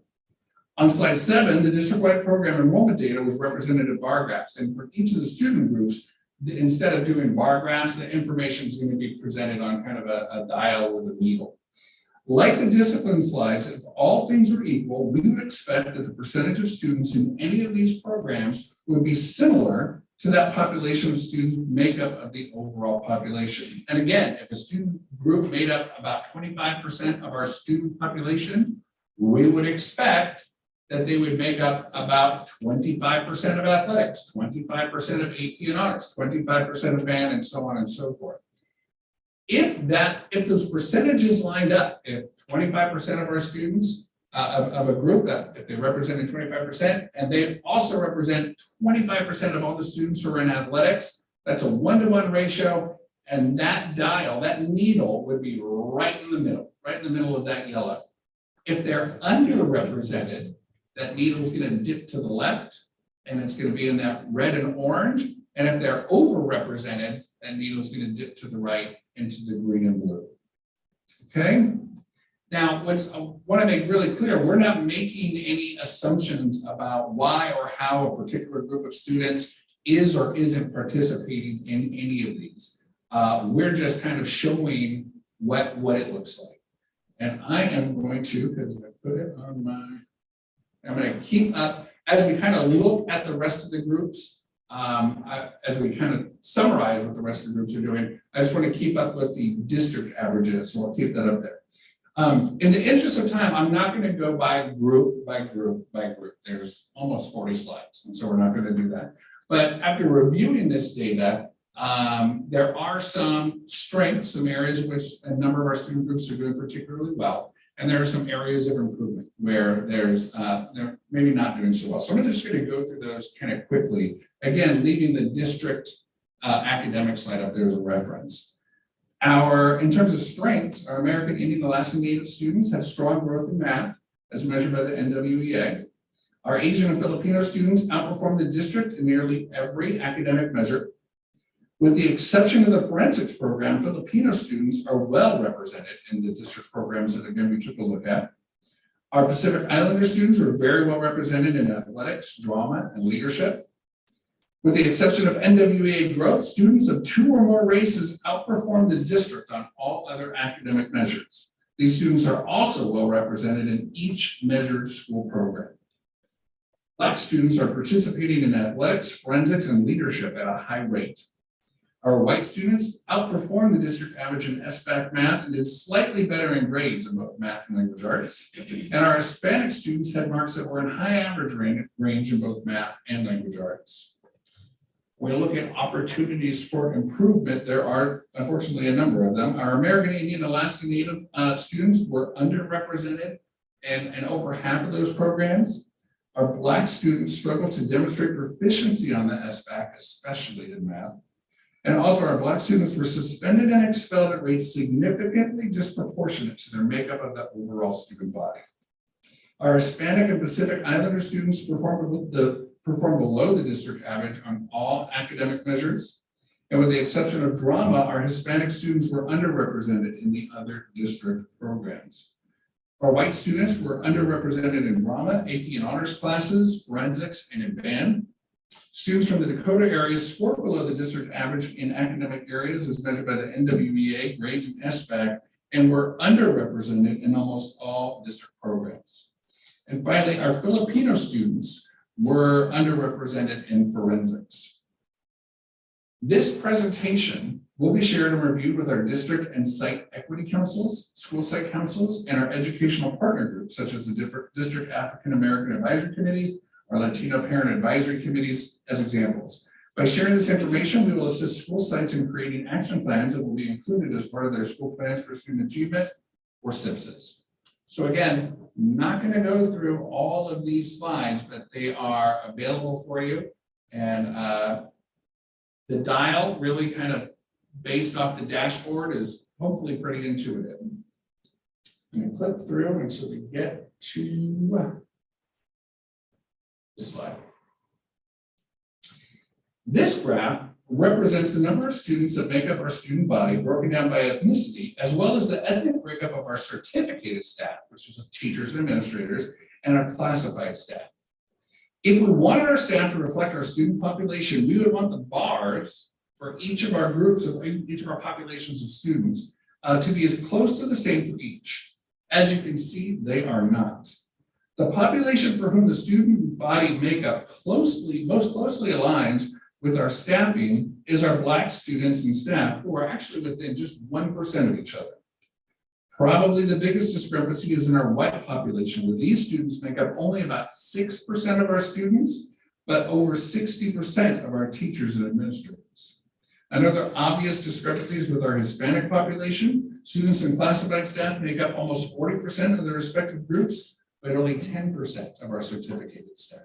On slide 7, the district-wide program enrollment data was represented in bar graphs. And for each of the student groups, instead of doing bar graphs, the information is going to be presented on kind of a dial with a needle. Like the discipline slides, if all things are equal, we would expect that the percentage of students in any of these programs would be similar to that population of student makeup of the overall population. And again, if a student group made up about 25% of our student population, we would expect that they would make up about 25% of athletics, 25% of AP and honors, 25% of band, and so on and so forth. If those percentages lined up, if 25% of our students of a group, that if they represented 25%, and they also represent 25% of all the students who are in athletics, that's a 1-to-1 ratio, and that dial, that needle would be right in the middle of that yellow. If they're underrepresented, that needle is going to dip to the left, and it's going to be in that red and orange. And if they're overrepresented, that needle is going to dip to the right into the green and blue. Okay. Now, I want to make really clear, we're not making any assumptions about why or how a particular group of students is or isn't participating in any of these. We're just kind of showing what it looks like. And I am going to, because I put it on I'm going to keep up, as we kind of look at the rest of the groups, as we kind of summarize what the rest of the groups are doing, I just want to keep up with the district averages, so I'll keep that up there. In the interest of time, I'm not going to go by group by group by group. There's almost 40 slides, and so we're not going to do that. But after reviewing this data, there are some strengths, some areas which a number of our student groups are doing particularly well, and there are some areas of improvement where they're maybe not doing so well. So I'm just going to go through those kind of quickly. Again, leaving the district academic slide up there as a reference. In terms of strength, our American Indian Alaskan Native students had strong growth in math as measured by the NWEA. Our Asian and Filipino students outperformed the district in nearly every academic measure. With the exception of the forensics program, Filipino students are well represented in the district programs that again we took a look at. Our Pacific Islander students were very well represented in athletics, drama, and leadership. With the exception of NWEA growth, students of 2 or more races outperformed the district on all other academic measures. These students are also well represented in each measured school program. Black students are participating in athletics, forensics, and leadership at a high rate. Our white students outperformed the district average in SBAC math and did slightly better in grades in both math and language arts. And our Hispanic students had marks that were in high average range in both math and language arts. When we look at opportunities for improvement, there are unfortunately a number of them. Our American Indian Alaska Native students were underrepresented in over half of those programs. Our Black students struggled to demonstrate proficiency on the SBAC, especially in math. And also our Black students were suspended and expelled at rates significantly disproportionate to their makeup of the overall student body. Our Hispanic and Pacific Islander students performed below the district average on all academic measures. And with the exception of drama, our Hispanic students were underrepresented in the other district programs. Our white students were underrepresented in drama, AP and honors classes, forensics, and in band. Students from the Dakota area scored below the district average in academic areas as measured by the NWEA grades and SBAC, and were underrepresented in almost all district programs. And finally, our Filipino students were underrepresented in forensics. This presentation will be shared and reviewed with our district and site equity councils, school site councils, and our educational partner groups, such as the district African American advisory committees, our Latino parent advisory committees as examples. By sharing this information, we will assist school sites in creating action plans that will be included as part of their school plans for student achievement or SIPSs. So again, not going to go through all of these slides, but they are available for you. And the dial really kind of based off the dashboard is hopefully pretty intuitive. I'm going to click through until we get to this slide. This graph represents the number of students that make up our student body broken down by ethnicity, as well as the ethnic breakup of our certificated staff, which is teachers and administrators, and our classified staff. If we wanted our staff to reflect our student population, we would want the bars for each of our groups of each of our populations of students to be as close to the same for each. As you can see, they are not. The population for whom the student body makeup most closely aligns with our staffing is our Black students and staff, who are actually within just 1% of each other. Probably the biggest discrepancy is in our white population, where these students make up only about 6% of our students, but over 60% of our teachers and administrators. Another obvious discrepancy is with our Hispanic population. Students and classified staff make up almost 40% of their respective groups, but only 10% of our certificated staff.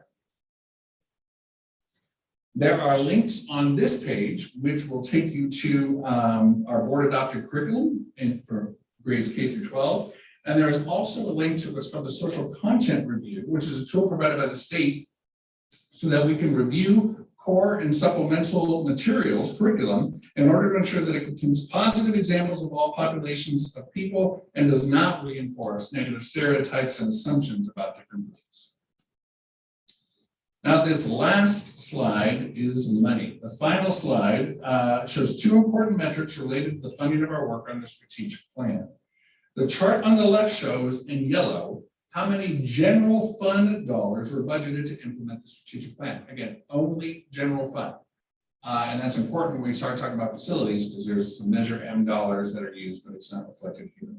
There are links on this page, which will take you to our board adopted curriculum for grades K through 12. And there is also a link to what's called the social content review, which is a tool provided by the state so that we can review core and supplemental materials curriculum in order to ensure that it contains positive examples of all populations of people and does not reinforce negative stereotypes and assumptions about different groups. Now, this last slide is money. The final slide shows two important metrics related to the funding of our work on the strategic plan. The chart on the left shows in yellow how many general fund dollars were budgeted to implement the strategic plan. Again, only general fund. And that's important when we start talking about facilities because there's some Measure M dollars that are used, but it's not reflected here.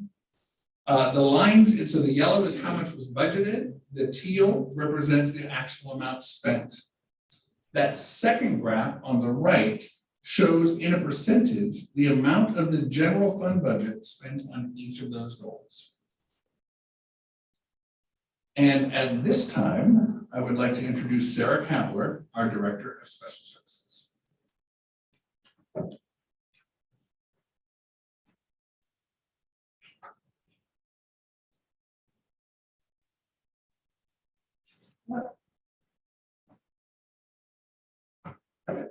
The lines, so the yellow is how much was budgeted. The teal represents the actual amount spent. That second graph on the right shows in a percentage the amount of the general fund budget spent on each of those goals. And at this time, I would like to introduce Sarah Kaplan, our Director of Special Services.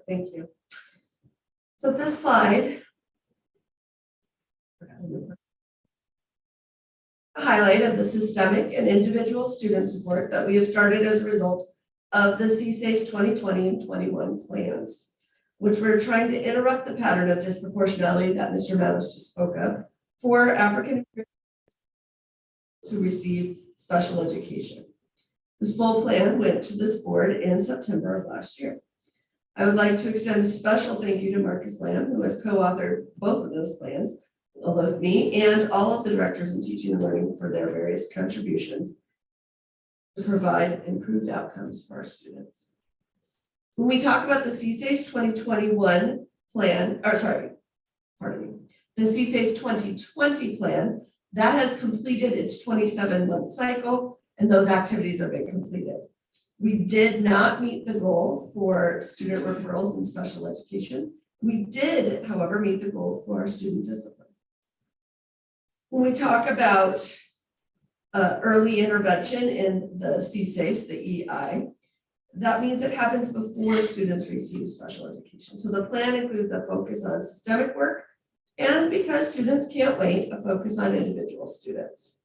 Thank you. So this slide a highlight of the systemic and individual student support that we have started as a result of the CSACE 2020 and 21 plans, which we're trying to interrupt the pattern of disproportionality that Mr. Meadows just spoke of for African who receive special education. This full plan went to this board in September of last year. I would like to extend a special thank you to Marcus Lamb, who has co-authored both of those plans, along with me and all of the directors in teaching and learning for their various contributions to provide improved outcomes for our students. When we talk about the CSACE 2021 plan, the CSACE 2020 plan, that has completed its 27-month cycle, and those activities have been completed. We did not meet the goal for student referrals in special education. We did, however, meet the goal for our student discipline. When we talk about early intervention in the CSACE, the EI, that means it happens before students receive special education. So the plan includes a focus on systemic work, and because students can't wait, a focus on individual students.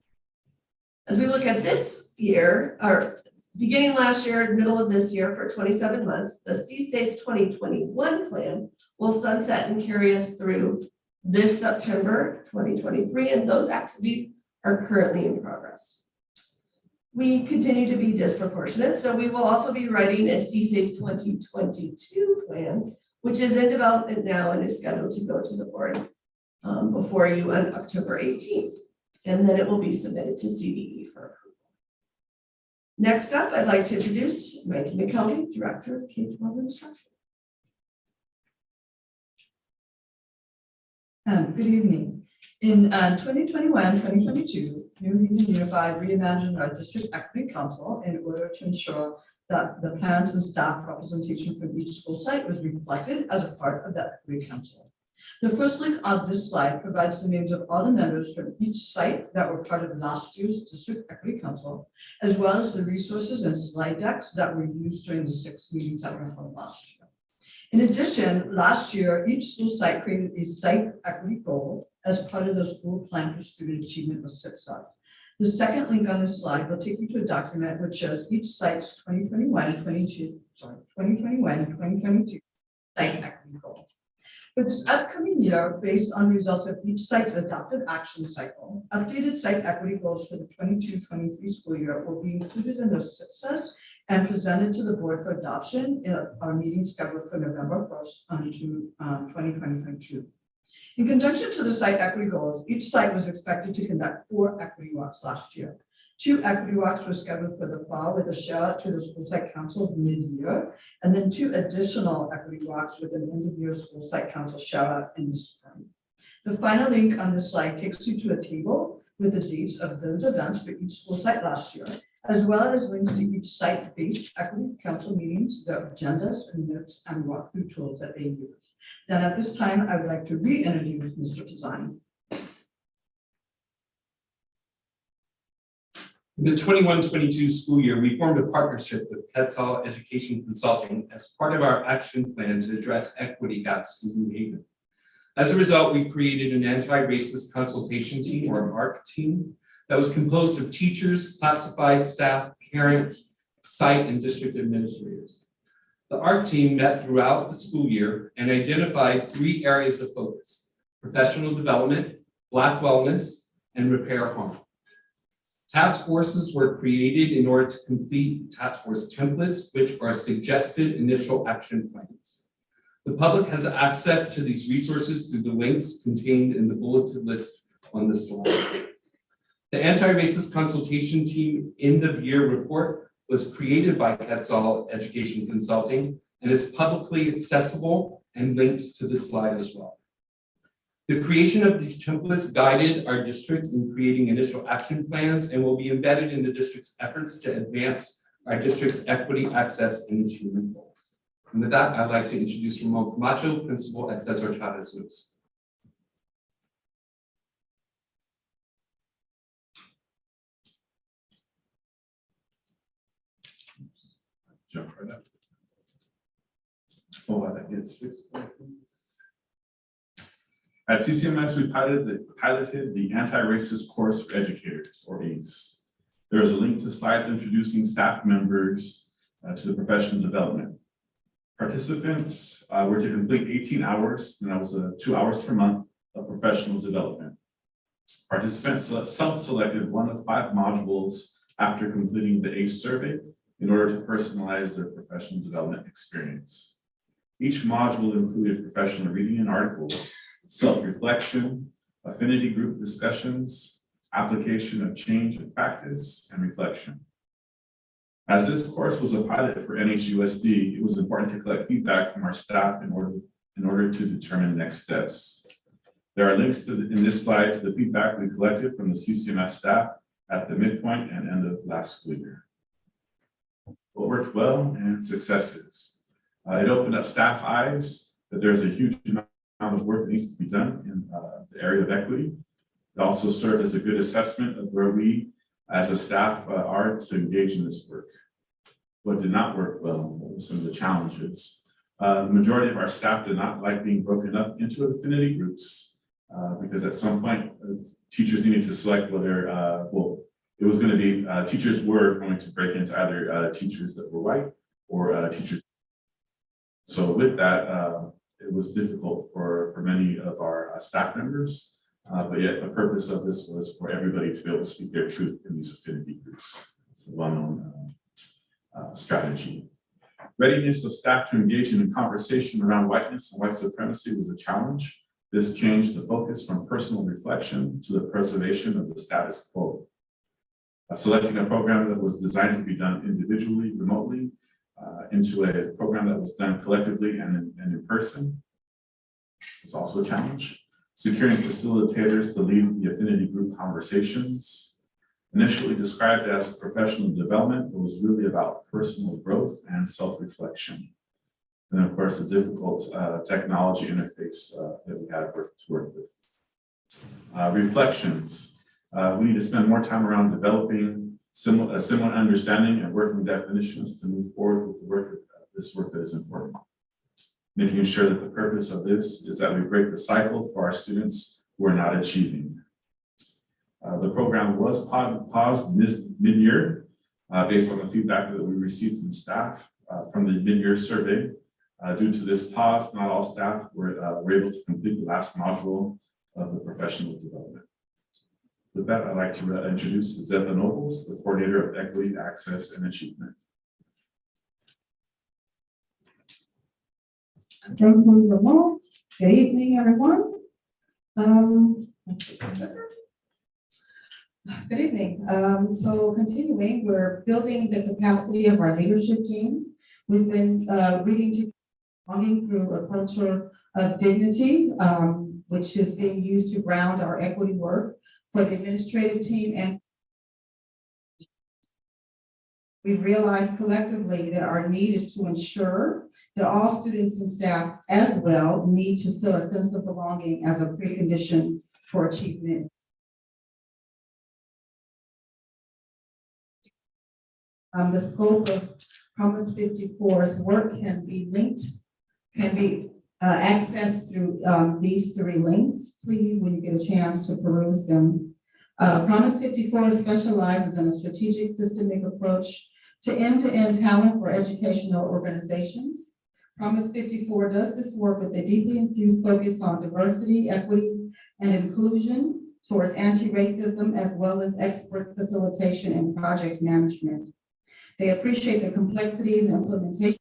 As we look at this year, or beginning last year, middle of this year for 27 months, the CSACE 2021 plan will sunset and carry us through this September 2023, and those activities are currently in progress. We continue to be disproportionate, so we will also be writing a CSACE 2022 plan, which is in development now and is scheduled to go to the board before you on October 18th, and then it will be submitted to CDE for approval. Next up, I'd like to introduce Mikey McKelvey, Director of K-12 Instruction. Good evening. In 2021-2022, New Haven Unified reimagined our district equity council in order to ensure that the parents and staff representation from each school site was reflected as a part of that equity council. The first link on this slide provides the names of all the members from each site that were part of last year's district equity council, as well as the resources and slide decks that were used during the 6 meetings that were held last year. In addition, last year, each school site created a site equity goal as part of the school plan for student achievement with CIPSA. The second link on this slide will take you to a document which shows each site's 2021 and 2022 site equity goal. For this upcoming year, based on results of each site's adopted action cycle, updated site equity goals for the 22-23 school year will be included in those CIPSAs and presented to the board for adoption in our meeting scheduled for November 1st to 2022. In conjunction to the site equity goals, each site was expected to conduct 4 equity walks last year. 2 equity walks were scheduled for the fall with a shout out to the school site councils mid-year, and then 2 additional equity walks with an end-of-year school site council shout out in the spring. The final link on this slide takes you to a table with the dates of those events for each school site last year, as well as links to each site-based equity council meetings, their agendas and notes and walkthrough tools that they use. Then at this time, I would like to reintroduce Mr. Pisani. In the 21-22 school year, we formed a partnership with Quetzal Education Consulting as part of our action plan to address equity gaps in New Haven. As a result, we created an anti-racist consultation team, or ARC team, that was composed of teachers, classified staff, parents, site, and district administrators. The ARC team met throughout the school year and identified 3 areas of focus: professional development, Black wellness, and repair harm. Task forces were created in order to complete task force templates, which are suggested initial action plans. The public has access to these resources through the links contained in the bulleted list on the slide. The Anti-Racist Consultation Team end-of-year report was created by Quetzal Education Consulting and is publicly accessible and linked to this slide as well. The creation of these templates guided our district in creating initial action plans and will be embedded in the district's efforts to advance our district's equity, access, and achievement goals. And with that, I'd like to introduce Ramon Camacho, principal at Cesar Chavez Nhusd. Jump right up. Oh, that gets fixed. At CCMS, we piloted the anti-racist course for educators, or ACE. There is a link to slides introducing staff members to the professional development. Participants were to complete 18 hours, and that was 2 hours per month of professional development. Participants self-selected 1 of 5 modules after completing the ACE survey in order to personalize their professional development experience. Each module included professional reading and articles, self-reflection, affinity group discussions, application of change of practice, and reflection. As this course was a pilot for NHUSD, it was important to collect feedback from our staff in order to determine next steps. There are links in this slide to the feedback we collected from the CCMS staff at the midpoint and end of last school year. What worked well and successes. It opened up staff eyes that there's a huge amount of work that needs to be done in the area of equity. It also served as a good assessment of where we as a staff are to engage in this work. What did not work well, what were some of the challenges? The majority of our staff did not like being broken up into affinity groups because at some point teachers needed to select whether, it was going to be, teachers were going to break into either teachers that were white or teachers. So with that, it was difficult for many of our staff members, but yet the purpose of this was for everybody to be able to speak their truth in these affinity groups. It's a well-known strategy. Readiness of staff to engage in a conversation around whiteness and white supremacy was a challenge. This changed the focus from personal reflection to the preservation of the status quo. Selecting a program that was designed to be done individually, remotely, into a program that was done collectively and in person was also a challenge. Securing facilitators to lead the affinity group conversations. Initially described as professional development, it was really about personal growth and self-reflection. And of course, the difficult technology interface that we had to work with. Reflections. We need to spend more time around developing a similar understanding and working definitions to move forward with the work, this work that is important. Making sure that the purpose of this is that we break the cycle for our students who are not achieving. The program was paused mid-year based on the feedback that we received from staff from the mid-year survey. Due to this pause, not all staff were able to complete the last module of the professional development. With that, I'd like to introduce Zepha Nobles, the coordinator of Equity, Access, and Achievement. Thank you, Ramon. Good evening, everyone. Good evening. So continuing, we're building the capacity of our leadership team. We've been reading to belonging through a culture of dignity, which is being used to ground our equity work for the administrative team. And we realized collectively that our need is to ensure that all students and staff as well need to feel a sense of belonging as a precondition for achievement. The scope of Promise 54's work can be accessed through these three links. Please, when you get a chance to peruse them. Promise 54 specializes in a strategic systemic approach to end-to-end talent for educational organizations. Promise 54 does this work with a deeply infused focus on diversity, equity, and inclusion towards anti-racism, as well as expert facilitation and project management. They appreciate the complexities and implementation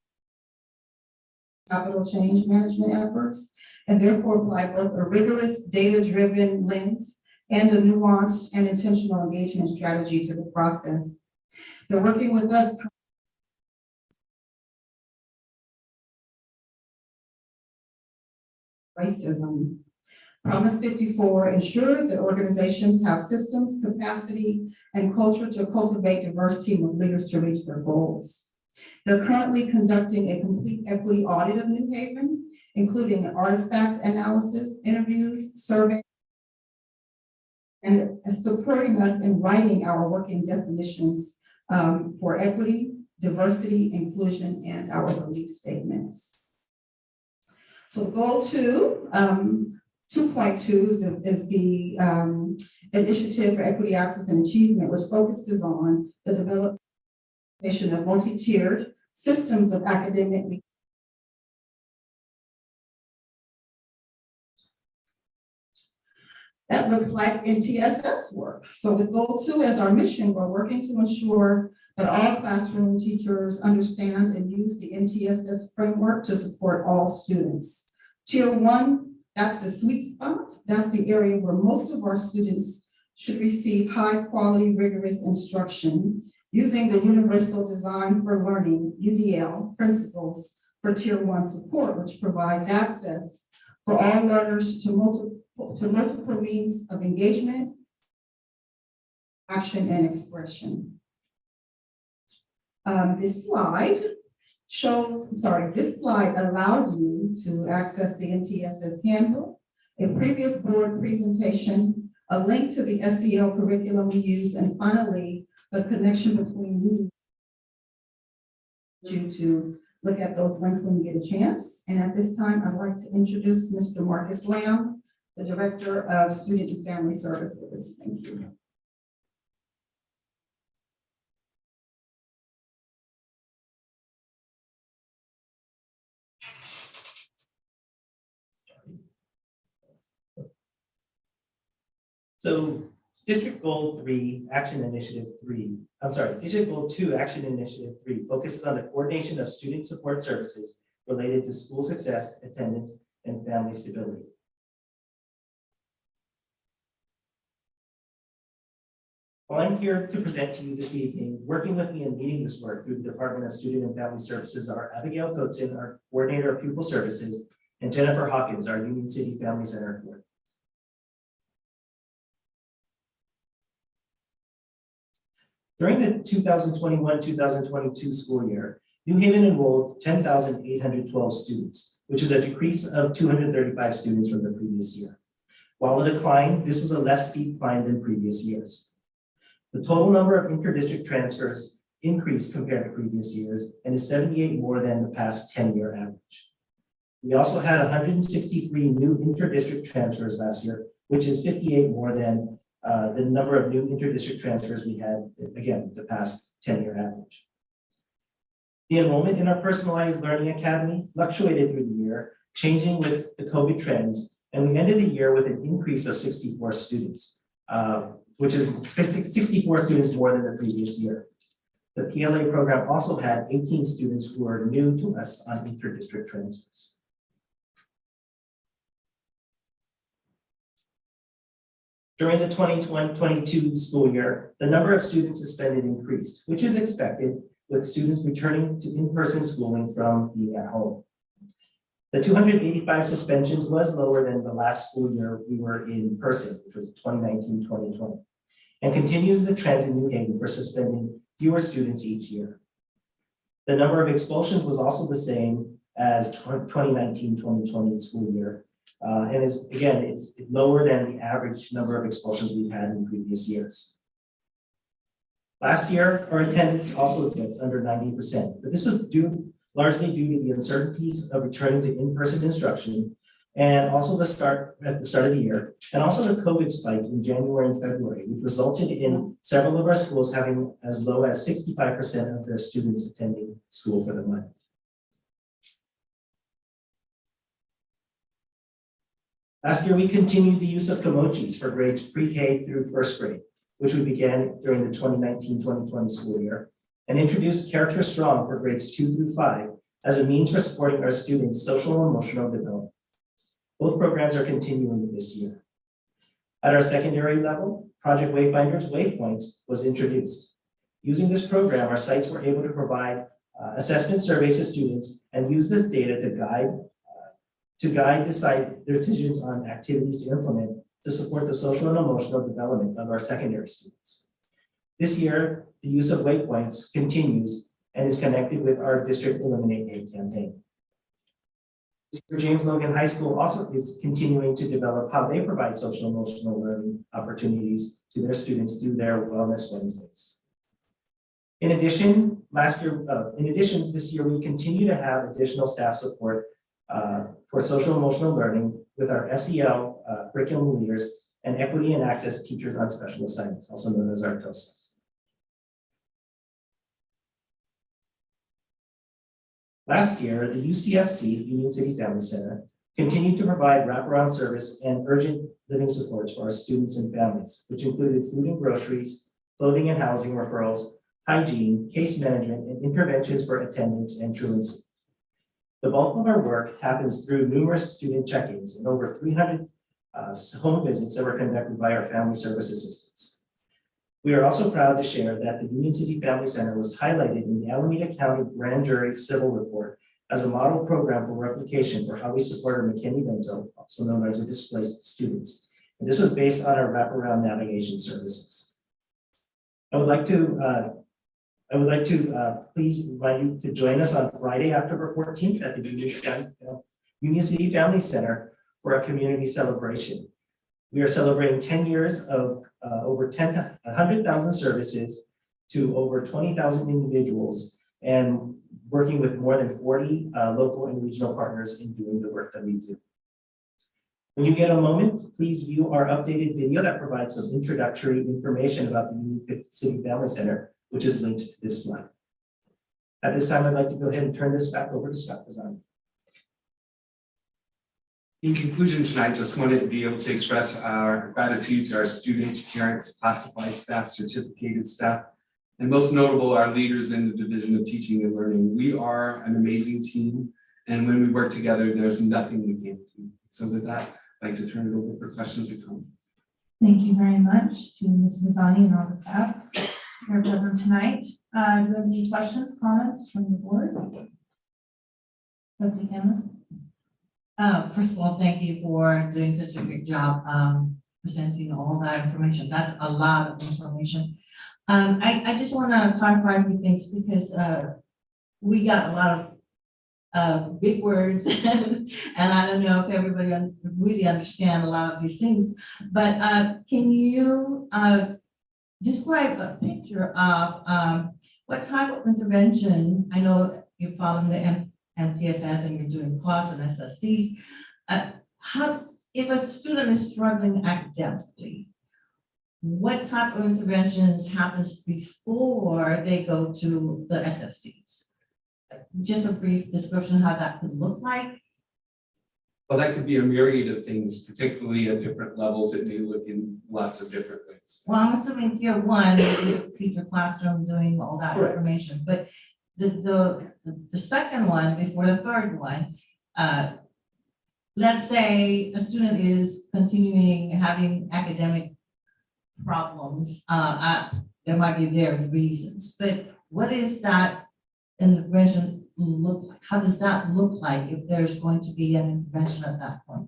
of capital change management efforts, and therefore apply both a rigorous data-driven lens and a nuanced and intentional engagement strategy to the process. They're working with us racism. Promise 54 ensures that organizations have systems, capacity, and culture to cultivate a diverse team of leaders to reach their goals. They're currently conducting a complete equity audit of New Haven, including an artifact analysis, interviews, surveys, and supporting us in writing our working definitions for equity, diversity, inclusion, and our belief statements. So goal 2.2 is the Initiative for Equity, Access, and Achievement, which focuses on the development of multi-tiered systems of academic. That looks like NTSS work. So with goal 2 as our mission, we're working to ensure that all classroom teachers understand and use the NTSS framework to support all students. Tier 1, that's the sweet spot. That's the area where most of our students should receive high quality, rigorous instruction using the Universal Design for Learning, UDL, principles for Tier 1 support, which provides access for all learners to multiple means of engagement, action, and expression. This slide allows you to access the NTSS handbook, a previous board presentation, a link to the SEL curriculum we use, and finally, the connection between you to look at those links when you get a chance. And at this time, I'd like to introduce Mr. Marcus Lamb, the Director of Student and Family Services. Thank you. So District Goal 2, Action Initiative 3 focuses on the coordination of student support services related to school success, attendance, and family stability. Well, I'm here to present to you this evening. Working with me in leading this work through the Department of Student and Family Services are Abigail Coatzin, our Coordinator of Pupil Services, and Jennifer Hawkins, our Union City Family Center Coordinator. During the 2021-2022 school year, New Haven enrolled 10,812 students, which is a decrease of 235 students from the previous year. While a decline, this was a less steep climb than previous years. The total number of inter-district transfers increased compared to previous years and is 78 more than the past 10-year average. We also had 163 new inter-district transfers last year, which is 58 more than the number of new inter-district transfers we had, again, the past 10-year average. The enrollment in our Personalized Learning Academy fluctuated through the year, changing with the COVID trends, and we ended the year with an increase of 64 students, which is 64 students more than the previous year. The PLA program also had 18 students who are new to us on inter-district transfers. During the 2021-22 school year, the number of students suspended increased, which is expected with students returning to in-person schooling from being at home. The 285 suspensions was lower than the last school year we were in person, which was 2019-2020, and continues the trend in New Haven for suspending fewer students each year. The number of expulsions was also the same as 2019-2020 school year, and is, again, it's lower than the average number of expulsions we've had in previous years. Last year, our attendance also dipped under 90%, but this was largely due to the uncertainties of returning to in-person instruction and also at the start of the year, and also the COVID spike in January and February, which resulted in several of our schools having as low as 65% of their students attending school for the month. Last year, we continued the use of Komochis for grades pre-K through first grade, which we began during the 2019-2020 school year, and introduced Character Strong for grades 2 through 5 as a means for supporting our students' social and emotional development. Both programs are continuing this year. At our secondary level, Project Wayfinder's Waypoints was introduced. Using this program, our sites were able to provide assessment surveys to students and use this data to guide their decisions on activities to implement to support the social and emotional development of our secondary students. This year, the use of Waypoints continues and is connected with our District Eliminate Hate campaign. This year, James Logan High School also is continuing to develop how they provide social and emotional learning opportunities to their students through their Wellness Wednesdays. In addition, this year, we continue to have additional staff support for social emotional learning with our SEL curriculum leaders and equity and access teachers on special assignments, also known as our TOSAs. Last year, the UCFC, Union City Family Center, continued to provide wraparound service and urgent living supports for our students and families, which included food and groceries, clothing and housing referrals, hygiene, case management, and interventions for attendance and truancy. The bulk of our work happens through numerous student check-ins and over 300 home visits that were conducted by our family service assistants. We are also proud to share that the Union City Family Center was highlighted in the Alameda County Grand Jury Civil Report as a model program for replication for how we support our McKinney-Vento, also known as the displaced students. And this was based on our wraparound navigation services. I would like to please invite you to join us on Friday, October 14th at the Union City Family Center for a community celebration. We are celebrating 10 years of over 100,000 services to over 20,000 individuals and working with more than 40 local and regional partners in doing the work that we do. When you get a moment, please view our updated video that provides some introductory information about the Union City Family Center, which is linked to this slide. At this time, I'd like to go ahead and turn this back over to Scott Pisani. In conclusion tonight, just wanted to be able to express our gratitude to our students, parents, classified staff, certificated staff, and most notable, our leaders in the Division of Teaching and Learning. We are an amazing team, and when we work together, there's nothing we can't do. So with that, I'd like to turn it over for questions and comments. Thank you very much to Ms. Pisani and all the staff who are present tonight. Do you have any questions, comments from the board? Trustee Candace? First of all, thank you for doing such a great job presenting all that information. That's a lot of information. I just want to clarify a few things because we got a lot of big words and I don't know if everybody really understand a lot of these things, but can you describe a picture of what type of intervention? I know you're following the MTSS and you're doing CLAS and SSDs. How, if a student is struggling academically, what type of interventions happens before they go to the SSDs? Just a brief description of how that could look like. Well, that could be a myriad of things, particularly at different levels. It may look in lots of different ways. Well, I'm assuming tier one, you teacher classroom doing all that Correct. information, but the second one before the third one, let's say a student is continuing having academic problems. There might be varied reasons, but what is that intervention look like? How does that look like if there's going to be an intervention at that point?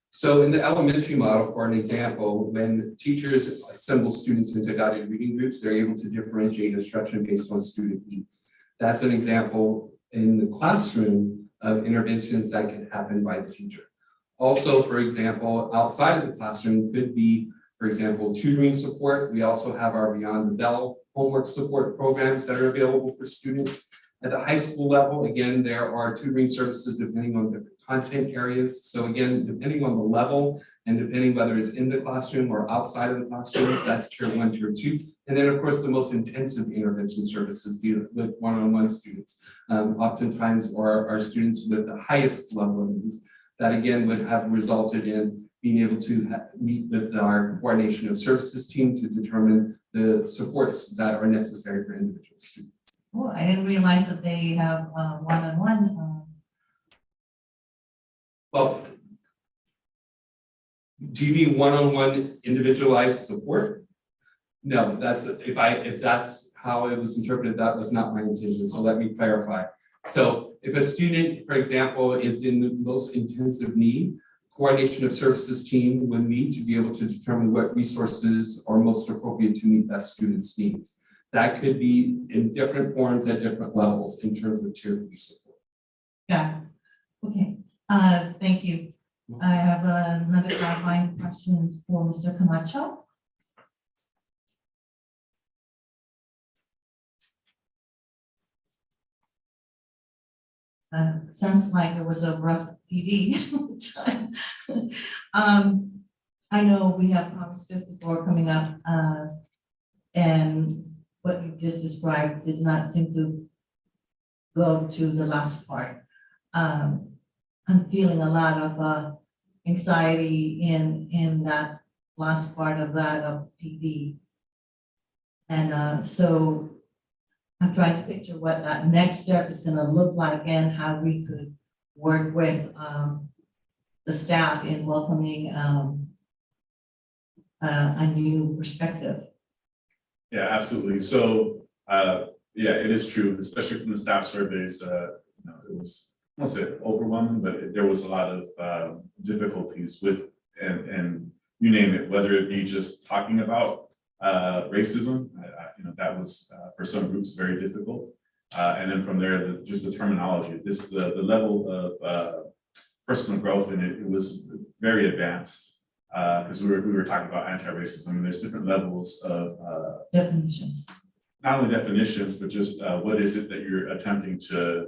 So in the elementary model, for an example, when teachers assemble students into guided reading groups, they're able to differentiate instruction based on student needs. That's an example in the classroom of interventions that can happen by the teacher. Also, for example, outside of the classroom could be For example, tutoring support. We also have our Beyond the Bell homework support programs that are available for students. At the high school level, again, there are tutoring services depending on different content areas. So again, depending on the level and depending whether it's in the classroom or outside of the classroom, that's tier 1, tier 2. And then of course, the most intensive intervention services deal with one-on-one students. Oftentimes are our students with the highest level of needs that again would have resulted in being able to meet with our coordination of services team to determine the supports that are necessary for individual students. Oh, I didn't realize that they have one-on-one. Well, do you mean one-on-one individualized support? No, that's if that's how it was interpreted, that was not my intention. So let me clarify. So if a student, for example, is in the most intensive need, coordination of services team would meet to be able to determine what resources are most appropriate to meet that student's needs. That could be in different forms at different levels in terms of tier 3 support. Yeah, okay, thank you. I have another clarifying questions for Mr. Camacho. Sounds like it was a rough PD time. I know we have Promise 54 coming up, and what you just described did not seem to go to the last part. I'm feeling a lot of anxiety in that last part of that of PD. And so I'm trying to picture what that next step is gonna look like and how we could work with the staff in welcoming a new perspective. Yeah, absolutely. So, yeah, it is true, especially from the staff surveys, it was, I won't say overwhelming, but there was a lot of difficulties with, and you name it, whether it be just talking about racism, that was for some groups very difficult. And then from there, just the terminology, the level of personal growth in it was very advanced. Because we were talking about anti-racism, and there's different levels of Definitions. Not only definitions, but just what is it that you're attempting to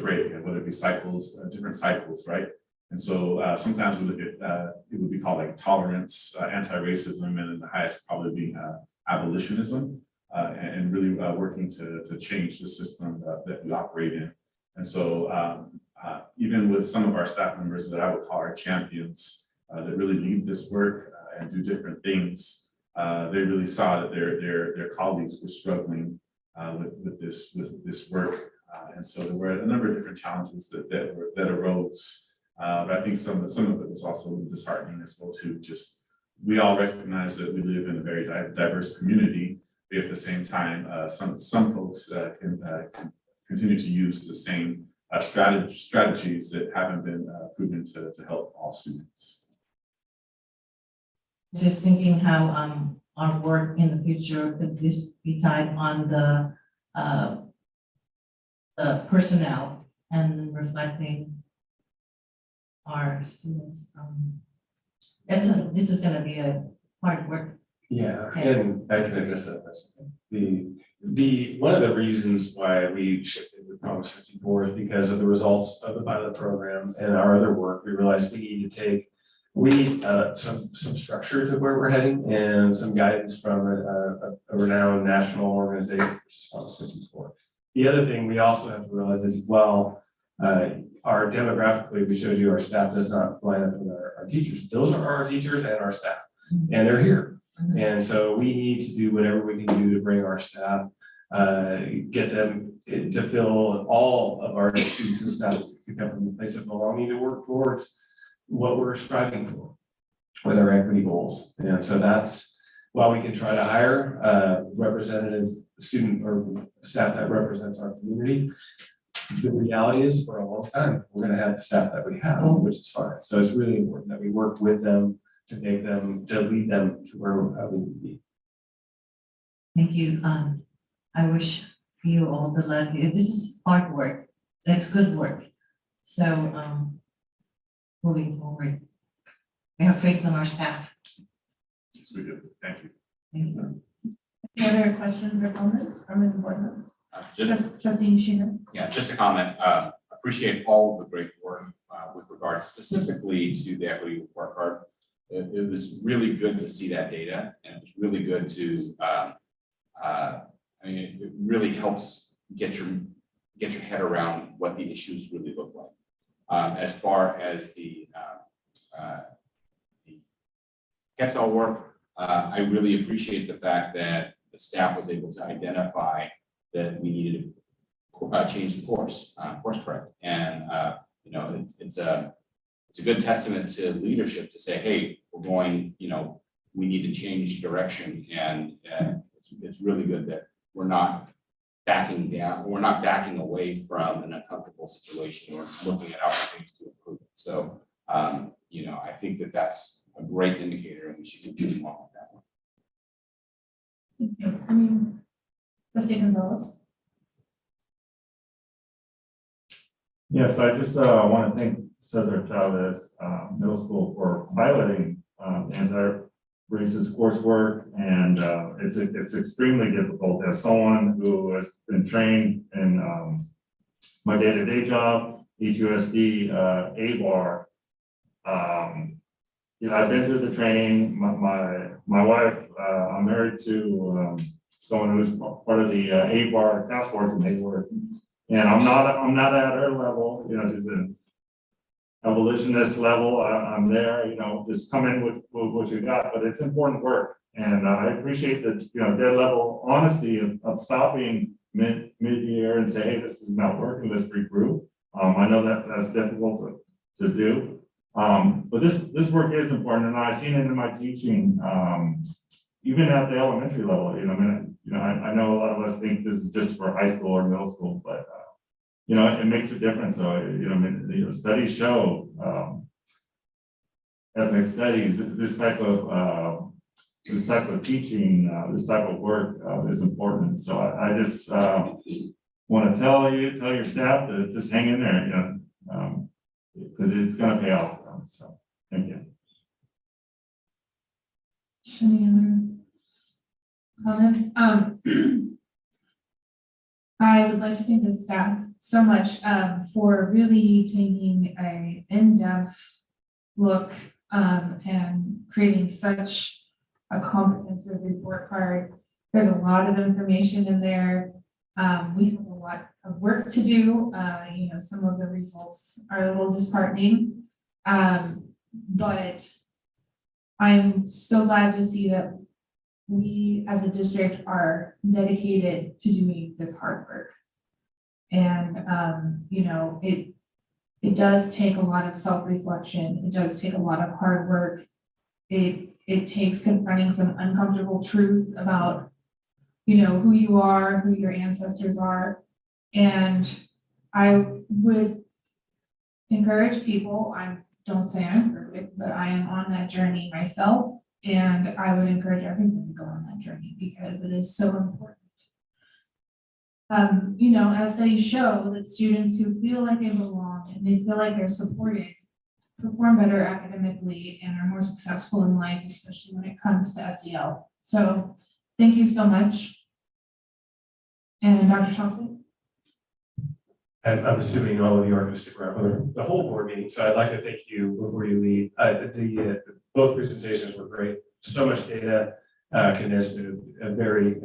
break, and whether it be cycles, different cycles, right? And so sometimes we look at it would be called like tolerance, anti-racism, and then the highest probably being abolitionism, and really working to change the system that we operate in. And so even with some of our staff members that I would call our champions, that really lead this work and do different things, they really saw that their colleagues were struggling with this work, and so there were a number of different challenges that arose. But I think some of it was also disheartening as well too. Just we all recognize that we live in a very diverse community, but at the same time, some folks can continue to use the same strategies that haven't been proven to help all students. Just thinking how our work in the future could this be tied on the personnel and reflecting our students. This is going to be a hard work. Yeah, and I can address that. That's the one of the reasons why we shifted with Promise 54 is because of the results of the pilot program and our other work. We realized we need some structure to where we're heading and some guidance from a renowned national organization, which is Promise 54. The other thing we also have to realize is, well, our demographically, we showed you our staff does not line up with our teachers. Those are our teachers and our staff, and they're here. And so we need to do whatever we can do to bring our staff, get them to fill all of our students and staff to come from a place of belonging to work towards what we're striving for with our equity goals. And so that's while we can try to hire a representative student or staff that represents our community, the reality is for a long time, we're going to have the staff that we have, which is fine. So it's really important that we work with them to make them, to lead them to where we need to be. Thank you. I wish you all the luck. This is hard work. It's good work. So moving forward, we have faith in our staff. We do. Thank you. Any other questions or comments from the board members? Trustee Sheena? Yeah, just a comment. Appreciate all of the great work with regard specifically to the equity report card. It was really good to see that data, and it was really good to. I mean, it really helps get your head around what the issues really look like. As far as the Quetzal work, I really appreciate the fact that the staff was able to identify that we needed to change the course correct. And you know, it's a good testament to leadership to say, hey, we're going, you know, we need to change direction, and it's really good that we're not backing down, we're not backing away from an uncomfortable situation. We're looking at opportunities to improve it. So you know, I think that that's a great indicator, and we should continue on with that one. Thank you. I mean, Trustee Gonzalez? Yes, I just want to thank Cesar Chavez Middle School for piloting anti-racist coursework, and it's extremely difficult as someone who has been trained in my day-to-day job, HUSD, ABAR. You know, I've been through the training. My wife, I'm married to someone who's part of the ABAR task force in Hayward. And I'm not at her level, you know, just an abolitionist level. I'm there, you know, just come in with what you got, but it's important work. And I appreciate that, you know, dead level honesty of stopping mid-year and say, hey, this is not working, let's regroup. I know that that's difficult to do. But this work is important, and I've seen it in my teaching, even at the elementary level. You know, I know a lot of us think this is just for high school or middle school, but you know, it makes a difference. So you know, studies show, ethnic studies, this type of teaching, this type of work is important. So I just want to tell your staff to just hang in there, you know, because it's going to pay off. So thank you. Any other comments? I would like to thank the staff so much for really taking an in-depth look and creating such a comprehensive report card. There's a lot of information in there. We have a lot of work to do. You know, some of the results are a little disheartening. But I'm so glad to see that we as a district are dedicated to doing this hard work. And you know, it does take a lot of self-reflection. It does take a lot of hard work. It takes confronting some uncomfortable truth about, you know, who you are, who your ancestors are. And I would encourage people, don't say I'm perfect, but I am on that journey myself. And I would encourage everyone to go on that journey because it is so important. You know, as studies show that students who feel like they belong and they feel like they're supported perform better academically and are more successful in life, especially when it comes to SEL. So thank you so much. And Dr. Thompson? I'm assuming all of you are going to stick around for the whole board meeting, so I'd like to thank you before you leave. Both presentations were great. So much data condensed in a very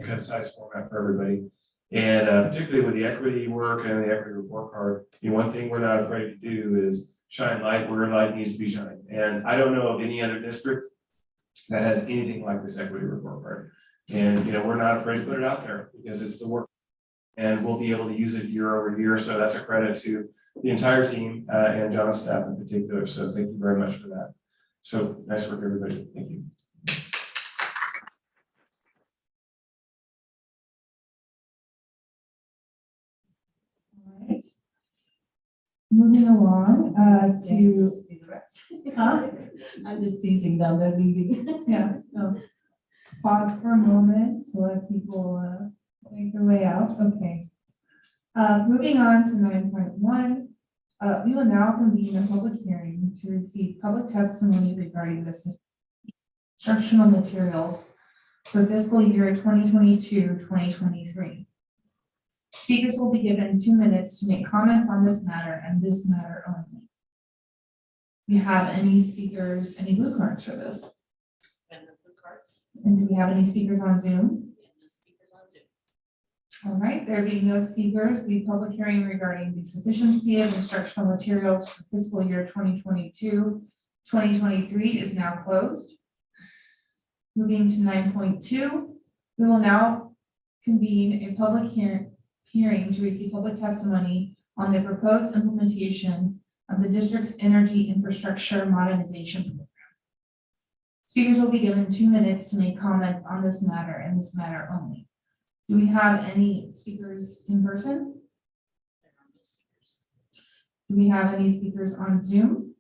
concise format for everybody. And particularly with the equity work and the equity report card, one thing we're not afraid to do is shine light where light needs to be shined. And I don't know of any other district that has anything like this equity report card. And we're not afraid to put it out there because it's the work. And we'll be able to use it year over year. So that's a credit to the entire team and John's staff in particular. So thank you very much for that. So nice work, everybody. Thank you. All right. Moving along to I'm just teasing them, they're leaving. yeah, no. Pause for a moment to let people make their way out. Okay. Moving on to 9.1, we will now convene a public hearing to receive public testimony regarding this instructional materials for fiscal year 2022-2023. Speakers will be given 2 minutes to make comments on this matter and this matter only. Do we have any speakers, any blue cards for this? And the blue cards. And do we have any speakers on Zoom? And the speakers on Zoom. All right, there being no speakers, the public hearing regarding the sufficiency of instructional materials for fiscal year 2022-2023 is now closed. Moving to 9.2, we will now convene a public hearing to receive public testimony on the proposed implementation of the district's energy infrastructure modernization program. Speakers will be given 2 minutes to make comments on this matter and this matter only. Do we have any speakers in person? There are no speakers. Do we have any speakers on Zoom?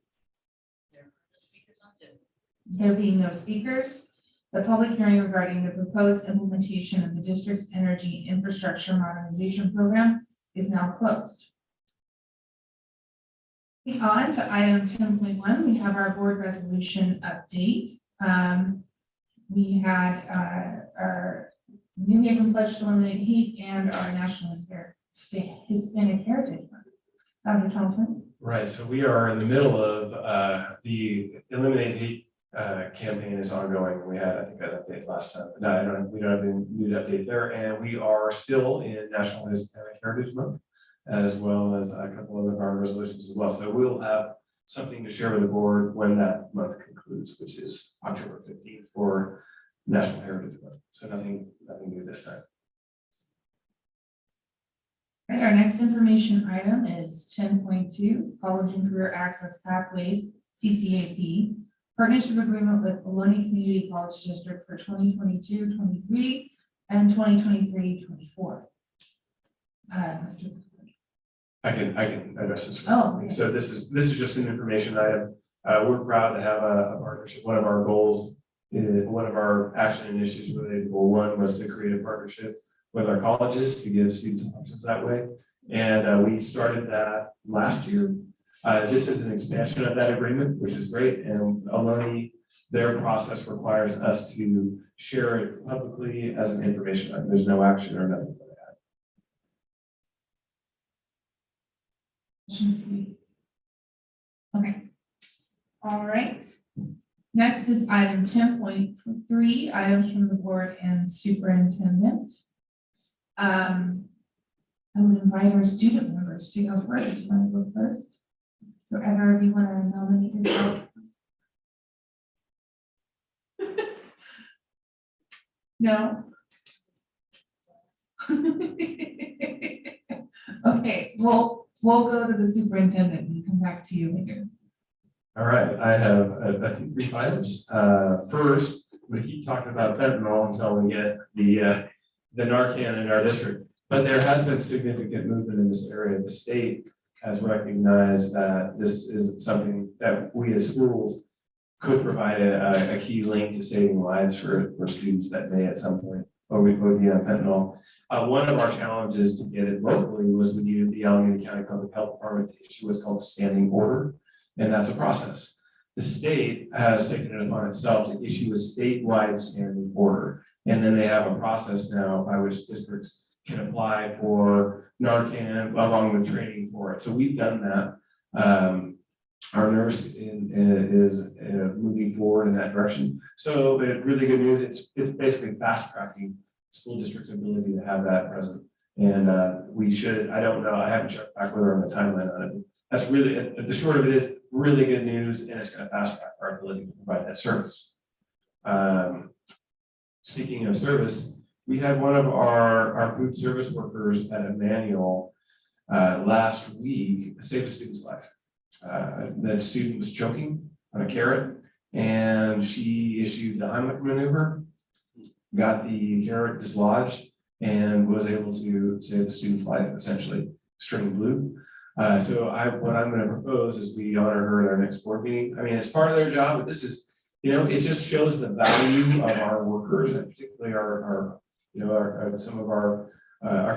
There are no speakers on Zoom. There being no speakers, the public hearing regarding the proposed implementation of the district's energy infrastructure modernization program is now closed. Moving on to item 10.1, we have our board resolution update. We had our New Haven Pledge to Eliminate Hate and our National Hispanic Heritage Month. Dr. Thompson? Right, so we are in the middle of the Eliminate Hate campaign is ongoing. We had, I think, an update last time. No, we don't have any new update there, and we are still in National Hispanic Heritage Month, as well as a couple other our resolutions as well. So we'll have something to share with the board when that month concludes, which is October 15th for National Heritage Month. So nothing new this time. All right, our next information item is 10.2, College and Career Access Pathways, CCAP, partnership agreement with Ohlone Community College District for 2022-23 and 2023-24. Mr. I can address this. Oh, okay. So this is just an information item. We're proud to have a partnership. One of our goals, one of our action initiatives related to goal 1 was to create a partnership with our colleges to give students options that way. And we started that last year. This is an expansion of that agreement, which is great. And Ohlone, their process requires us to share it publicly as an information item. There's no action or nothing. Okay. All right. Next is item 10.3, items from the board and superintendent. I would invite our student members to go first. Do you want to go first? Whoever of you want to nominate yourself. No. Okay, we'll go to the superintendent and come back to you later. All right, I have a few brief items. First, we keep talking about fentanyl until we get the Narcan in our district, but there has been significant movement in this area. The state has recognized that this is something that we as schools could provide a key link to saving lives for students that may at some point or we would be on fentanyl. One of our challenges to get it locally was we needed the Alameda County Public Health Department to issue what's called a standing order, and that's a process. The state has taken it upon itself to issue a statewide standing order, and then they have a process now by which districts can apply for Narcan along with training for it. So we've done that. Our nurse is moving forward in that direction. So really good news. It's basically fast tracking school district's ability to have that present. And we should, I don't know, I haven't checked back with her on the timeline on it. That's really, the short of it is really good news, and it's going to fast track our ability to provide that service. Speaking of service, we had one of our food service workers at Emmanuel last week save a student's life. That student was choking on a carrot, and she issued the Heimlich maneuver, got the carrot dislodged, and was able to save the student's life, essentially string blue. So what I'm going to propose is we honor her at our next board meeting. I mean, it's part of their job, but this is, it just shows the value of our workers, and particularly some of our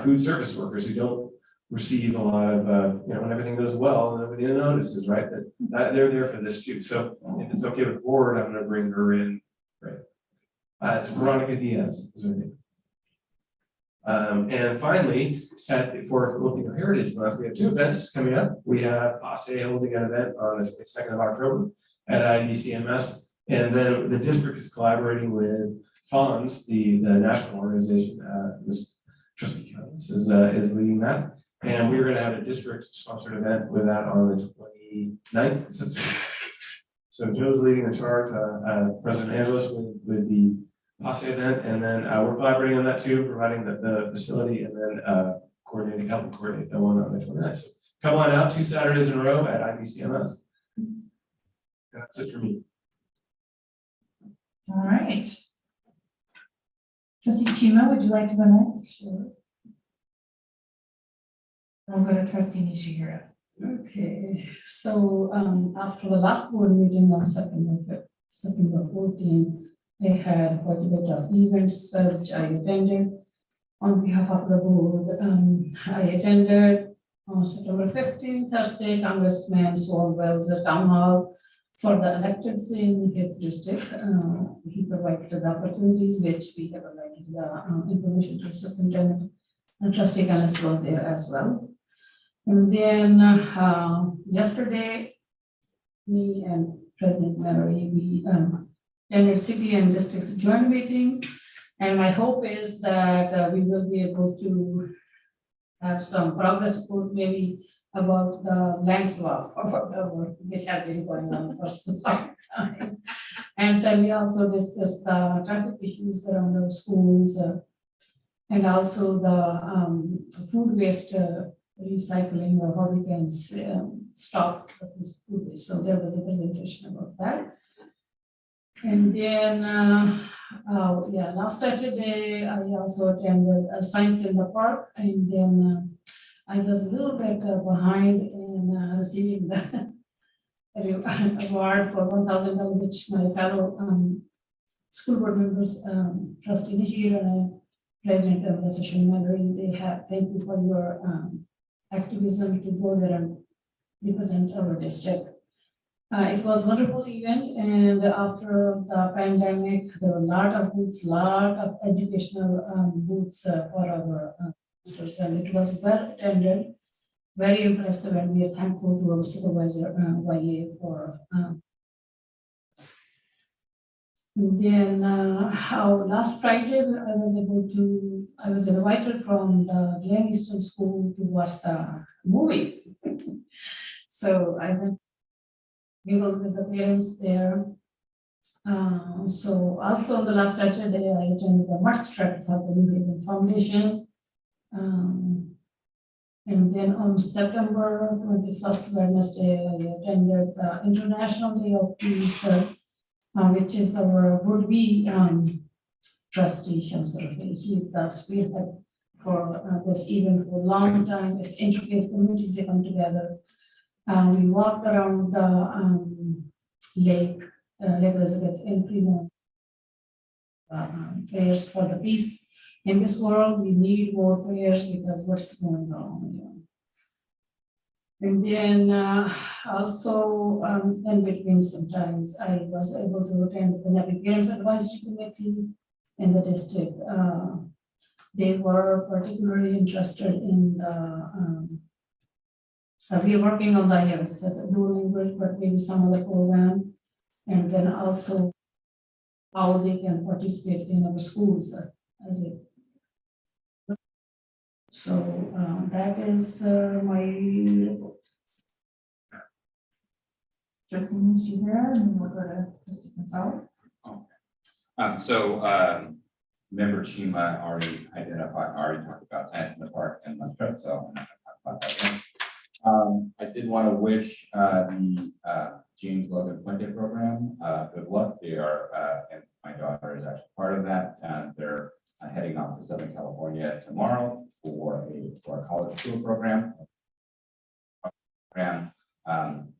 food service workers who don't receive a lot of, when everything goes well, nobody notices, right? That they're there for this too. So if it's okay with the board, I'm going to bring her in It's Veronica Diaz is her name. And finally, for Filipino Heritage Month, we have 2 events coming up. We have PASE holding an event on the 22nd of October at IDCMS. And then the district is collaborating with FONS, the national organization, Trustee Chavez is leading that. And we're going to have a district sponsored event with that on the 29th of September. So Joe's leading the charge, President Angelos with the PASE event, and then we're collaborating on that too, providing the facility, and then helping coordinate the one on the 29th. So come on out 2 Saturdays in a row at IBCMS. That's it for me. All right. Trustee Chima, would you like to go next? Sure. I'll go to Trustee Nishihira. Okay, so after the last board meeting on September 14, I had quite a bit of events which I attended on behalf of the board. I attended on September 15, Thursday, Congressman Swalwell's town hall for the electeds in his district. He provided the opportunities which we have provided the information to superintendent, and Trustee Ganesh was there as well. And then yesterday, me and President Mary, we attended city and district's joint meeting. And my hope is that we will be able to have some progress report maybe about the land swap which has been going on for some time. And so we also discussed the traffic issues around the schools and also the food waste recycling, or how we can stop the food waste. So there was a presentation about that. And then, last Saturday, I also attended a Science in the Park, and then I was a little bit behind in receiving the award for $1,000, which my fellow school board members, Trustee Nishihira and President of the session member, they have. Thank you for your activism to go there and represent our district. It was a wonderful event, and after the pandemic, there were a lot of booths, lot of educational booths for our students, and it was well attended, very impressive, and we are thankful to our supervisor, YA, for and then last Friday, I was invited from the Glen Eastern School to watch the movie. So I went with the parents there. So also on the last Saturday, I attended the March track for the New Haven Foundation. And then on September 21st, Wednesday, I attended the International Day of Peace, which is our would-be trustee, Shamsarafin. He is the spearhead for this event for a long time. It's interfaith communities, they come together. We walked around the Lake Elizabeth in Fremont. Prayers for the peace in this world. We need more prayers because what's going on. And then also in between sometimes I was able to attend the Native Parents Advisory Committee in the district. They were particularly interested in the we are working on the dual language, but maybe some other program, and then also how they can participate in our schools as it. So that is my report. Trustee Nishihira, and then we'll go to Trustee Gonzalez. Member Chima already talked about Science in the Park and Lunch Trip, so I'm not going to talk about that again. I did want to wish the James Logan Puente program good luck. They are, and my daughter is actually part of that, and they're heading off to Southern California tomorrow for a college tour program.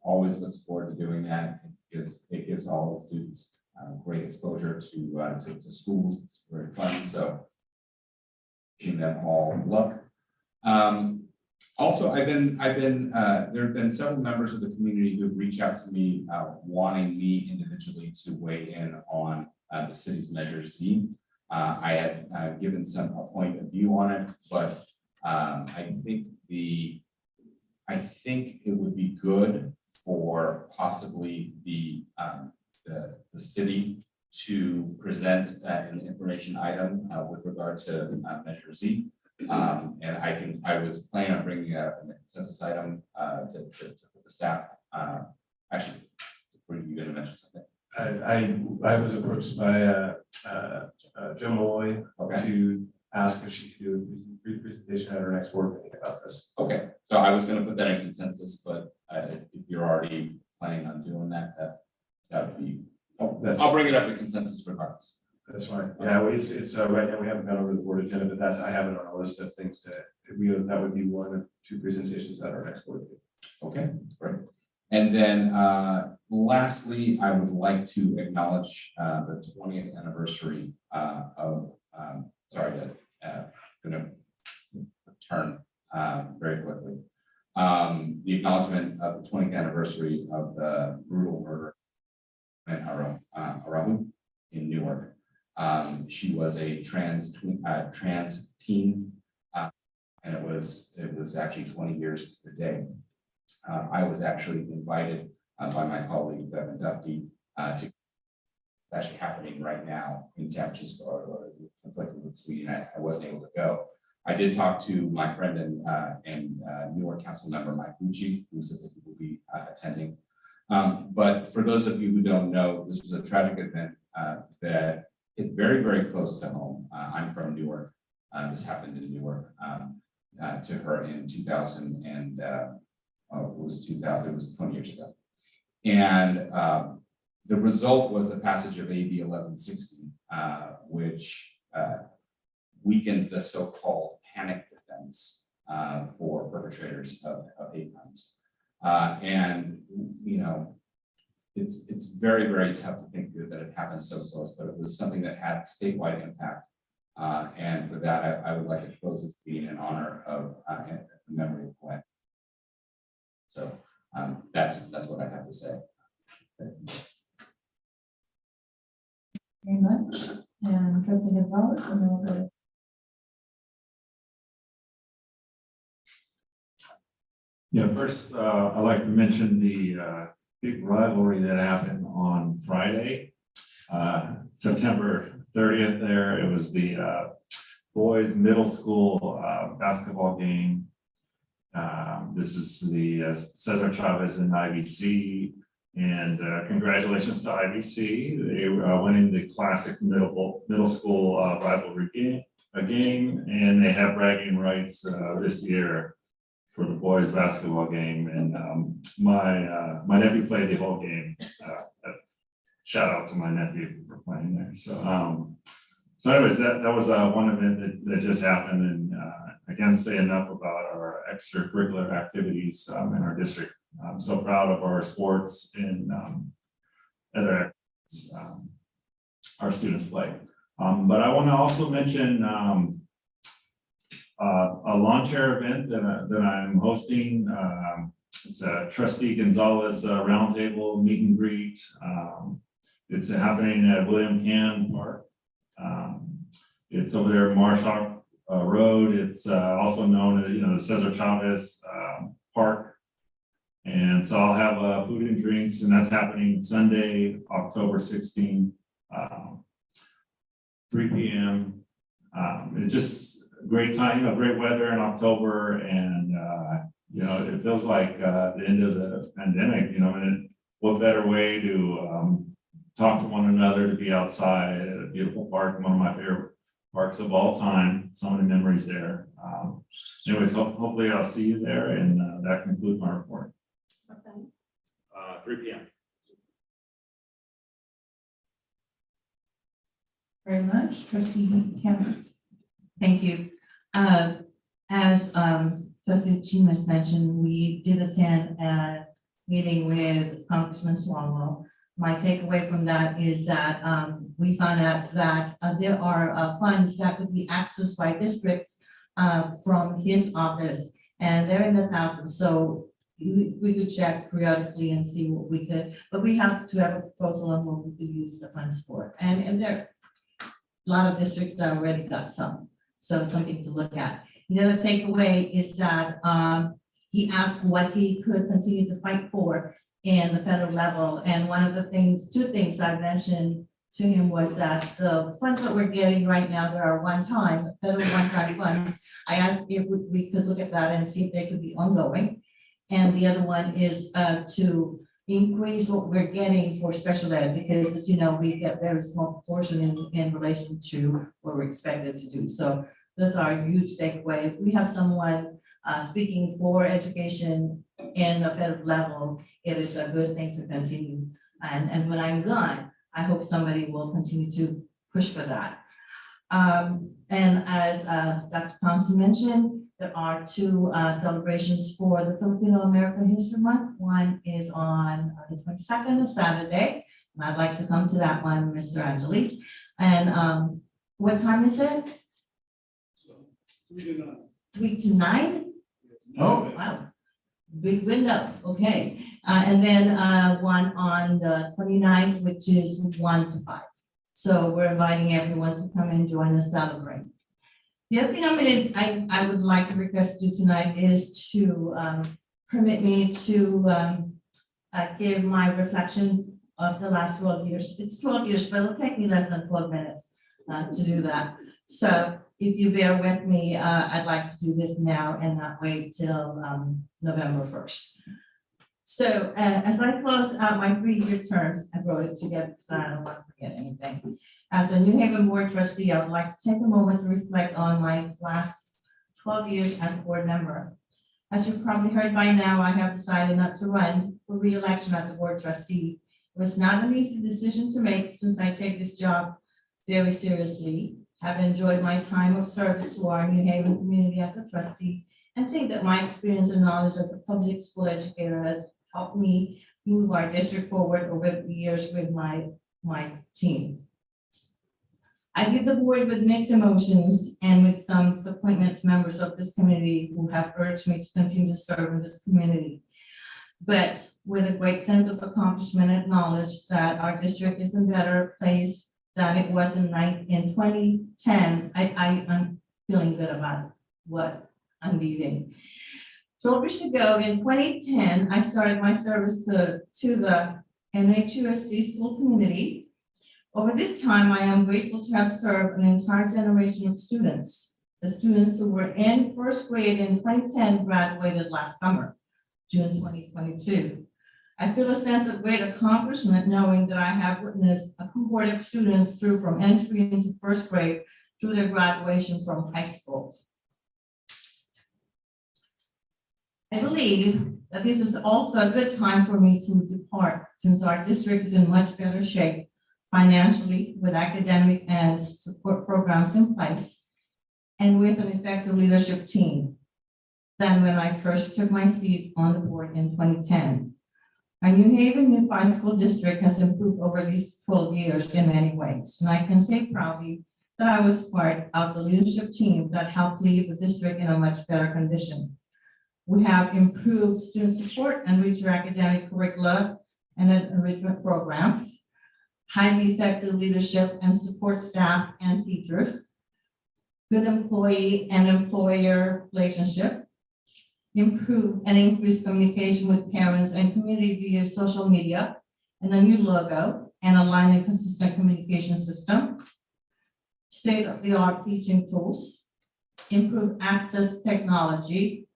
Always looks forward to doing that. It gives all the students great exposure to schools. It's very fun. So wishing them all luck. Also, there have been several members of the community who have reached out to me wanting me individually to weigh in on the city's Measure Z. I had given a point of view on it, but I think it would be good for possibly the city to present an information item with regard to Measure Z. And I was planning on bringing a consensus item to put the staff. Actually, were you going to mention something? I was approached by Jim Malloy Okay. to ask if she could do a brief presentation at her next board meeting about this. Okay, so I was going to put that in consensus, but if you're already planning on doing that would be. I'll bring it up in consensus regardless. That's fine. Yeah, well, it's right now we haven't gone over the board agenda, but I have it on a list of things that would be one of two presentations at our next board meeting. Okay, great. And then lastly, I would like to acknowledge the 20th anniversary of, gonna turn very quickly. The acknowledgement of the 20th anniversary of the brutal murder in Arahu in Newark. She was a trans teen, and it was actually 20 years to the day. I was actually invited by my colleague Bevan Duffy to actually happening right now in San Francisco, or conflicted with Sweden. I wasn't able to go. I did talk to my friend and Newark Council member Mike Bucci, who said that he will be attending. But for those of you who don't know, this was a tragic event that hit very, very close to home. I'm from Newark. This happened in Newark to her in 2000 and it was 20 years ago. And the result was the passage of AB 1160, which weakened the so-called panic defense for perpetrators of hate crimes. And, you know, it's very, very tough to think that it happened so close, but it was something that had statewide impact. And for that, I would like to close this meeting in honor of the memory of Gwen. So that's what I have to say. Very much. And Trustee Gonzalez, and then we'll go to Yeah, first, I'd like to mention the big rivalry that happened on Friday, September 30th there. It was the boys middle school basketball game. This is the Cesar Chavez and IBC, and congratulations to IBC. They winning the classic middle school rivalry game, and they have bragging rights this year for the boys basketball game. And my nephew played the whole game. Shout out to my nephew for playing there. So anyways, that was one event that just happened, and I can't say enough about our extracurricular activities in our district. I'm so proud of our sports and other activities our students play. But I want to also mention a lawn chair event that I'm hosting. It's a Trustee Gonzalez roundtable meet and greet. It's happening at William Cann Park. It's over there at Marshall Road. It's also known as, the Cesar Chavez Park. And so I'll have food and drinks, and that's happening Sunday, October 16th, 3 p.m. It's just a great time, great weather in October, and it feels like the end of the pandemic, and what better way to talk to one another, to be outside at a beautiful park, one of my favorite parks of all time. So many memories there. Anyways, hopefully I'll see you there, and that concludes my report. 3 p.m. very much. Trustee Campbell. Thank you. As Trustee Chimas mentioned, we did attend a meeting with Congressman Swalwell. My takeaway from that is that we found out that there are funds that could be accessed by districts from his office, and they're in the thousands. So we could check periodically and see what we could, but we have to have a proposal on what we could use the funds for. And there are a lot of districts that already got some, so something to look at. The other takeaway is that he asked what he could continue to fight for in the federal level. And one of the things, two things I mentioned to him was that the funds that we're getting right now, there are federal one-time funds. I asked if we could look at that and see if they could be ongoing. And the other one is to increase what we're getting for special ed, because as you know, we get very small portion in relation to what we're expected to do. So those are a huge takeaway. If we have someone speaking for education in the federal level, it is a good thing to continue. And when I'm gone, I hope somebody will continue to push for that. And as Dr. Thompson mentioned, there are two celebrations for the Filipino American History Month. One is on the 22nd, a Saturday, and I'd like to come to that one, Mr. Angelis. And what time is it? 3 to 9? Oh, wow. Big window, okay. And then one on the 29th, which is 1 to 5. So we're inviting everyone to come and join us celebrate. The other thing I would like to request you tonight is to permit me to give my reflection of the last 12 years. It's 12 years, but it'll take me less than 12 minutes to do that. So if you bear with me, I'd like to do this now and not wait till November 1st. So as I close out my 3-year terms, I wrote it together because I don't want to forget anything. As a New Haven Board trustee, I would like to take a moment to reflect on my last 12 years as a board member. As you've probably heard by now, I have decided not to run for re-election as a board trustee. It was not an easy decision to make since I take this job very seriously. Have enjoyed my time of service to our New Haven community as a trustee, and think that my experience and knowledge as a public school educator has helped me move our district forward over the years with my team. I give the board with mixed emotions and with some disappointment to members of this community who have urged me to continue to serve in this community, but with a great sense of accomplishment and knowledge that our district is in a better place than it was in 2010, I'm feeling good about what I'm leaving. 12 years ago, in 2010, I started my service to the Nhusd school community. Over this time, I am grateful to have served an entire generation of students. The students who were in first grade in 2010 graduated last summer, June 2022. I feel a sense of great accomplishment knowing that I have witnessed a cohort of students through from entry into first grade through their graduation from high school. I believe that this is also a good time for me to depart since our district is in much better shape financially with academic and support programs in place and with an effective leadership team than when I first took my seat on the board in 2010. Our New Haven Unified School District has improved over these 12 years in many ways, and I can say proudly that I was part of the leadership team that helped lead the district in a much better condition. We have improved student support and richer academic curricula and enrichment programs, highly effective leadership and support staff and teachers, good employee and employer relationship, improve and increase communication with parents and community via social media, and a new logo, and align and consistent communication system, state-of-the-art teaching tools, improve access to technology,